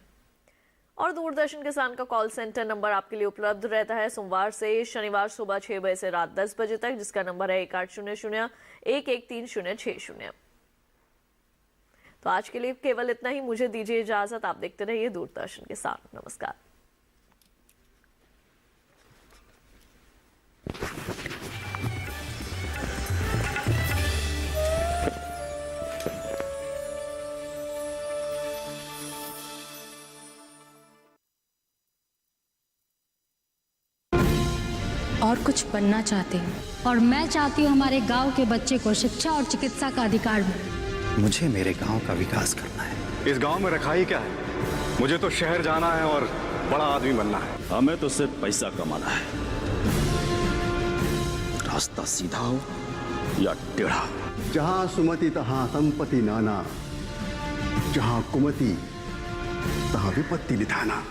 और दूरदर्शन किसान का कॉल सेंटर नंबर आपके लिए उपलब्ध रहता है सोमवार से शनिवार सुबह 6 बजे से रात 10 बजे तक, जिसका नंबर है 1800-113-060। तो आज के लिए केवल इतना ही। मुझे दीजिए इजाजत। आप देखते रहिए दूरदर्शन किसान। नमस्कार। और कुछ बनना चाहते हैं, और मैं चाहती हूँ हमारे गांव के बच्चे को शिक्षा और चिकित्सा का अधिकार मिले। मुझे मेरे गांव का विकास करना है। इस गांव में रखा ही क्या है? मुझे तो शहर जाना है और बड़ा आदमी बनना है। हमें तो सिर्फ पैसा कमाना है। रास्ता सीधा हो या टेढ़ा। जहाँ सुमति तहाँ संपत्ति नाना, जहाँ कुमति तहाँ विपत्ति निधाना।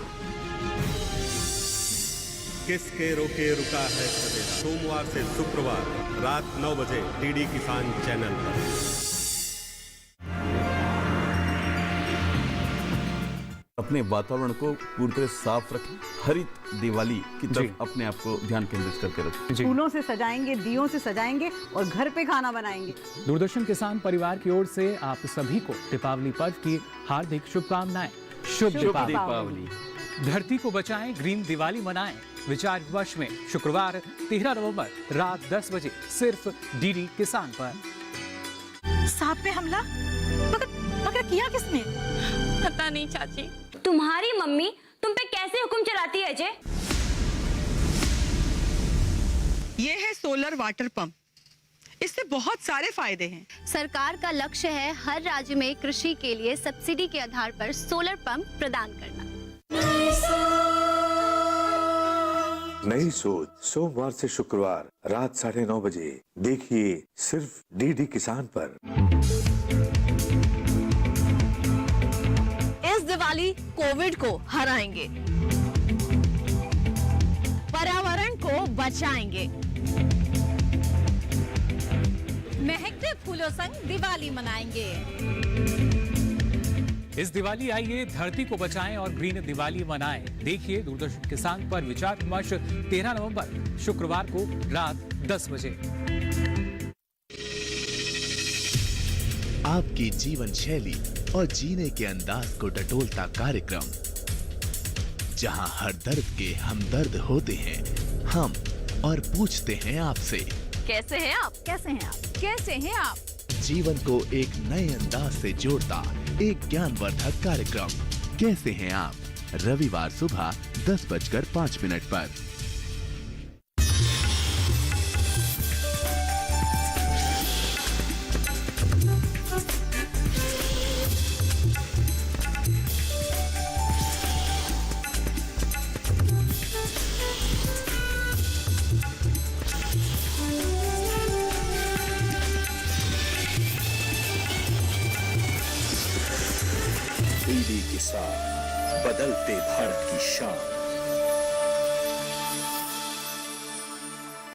किसके रोके रुका है सवेरा, सोमवार से शुक्रवार रात 9 बजे डीडी किसान चैनल पर। अपने वातावरण को पूरी तरह साफ रखें। हरित दिवाली की तरफ अपने आप को ध्यान केंद्रित करके रखें। फूलों से सजाएंगे, दियों से सजाएंगे और घर पे खाना बनाएंगे। दूरदर्शन किसान परिवार की ओर से आप सभी को दीपावली पर्व की हार्दिक शुभकामनाएं। शुभ दीपावली। धरती को बचाएं, ग्रीन दिवाली मनाएं। विचार विमर्श में शुक्रवार 13 नवंबर रात 10 बजे सिर्फ डीडी किसान पर। सांप पे हमला मगर किया किसने? पता नहीं चाची। तुम्हारी मम्मी तुम पे कैसे हुक्म चलाती है अजय? ये है सोलर वाटर पंप। इससे बहुत सारे फायदे हैं। सरकार का लक्ष्य है हर राज्य में कृषि के लिए सब्सिडी के आधार पर सोलर पंप प्रदान करना। नई सोच सोमवार से शुक्रवार रात 9:30 बजे देखिए सिर्फ डीडी किसान पर। इस दिवाली कोविड को हराएंगे, पर्यावरण को बचाएंगे, महकते फूलों संग दिवाली मनाएंगे। इस दिवाली आइए धरती को बचाएं और ग्रीन दिवाली मनाएं। देखिए दूरदर्शन किसान पर विचार विमर्श 13 नवंबर शुक्रवार को रात 10 बजे। आपकी जीवन शैली और जीने के अंदाज को टटोलता कार्यक्रम, जहां हर दर्द के हमदर्द होते हैं हम और पूछते हैं आपसे, कैसे हैं आप? कैसे हैं आप? कैसे हैं आप? जीवन को एक नए अंदाज से जोड़ता एक ज्ञानवर्धक कार्यक्रम कैसे हैं आप, रविवार सुबह 10:05 पर। डीडी किसान, बदलते भारत की शान।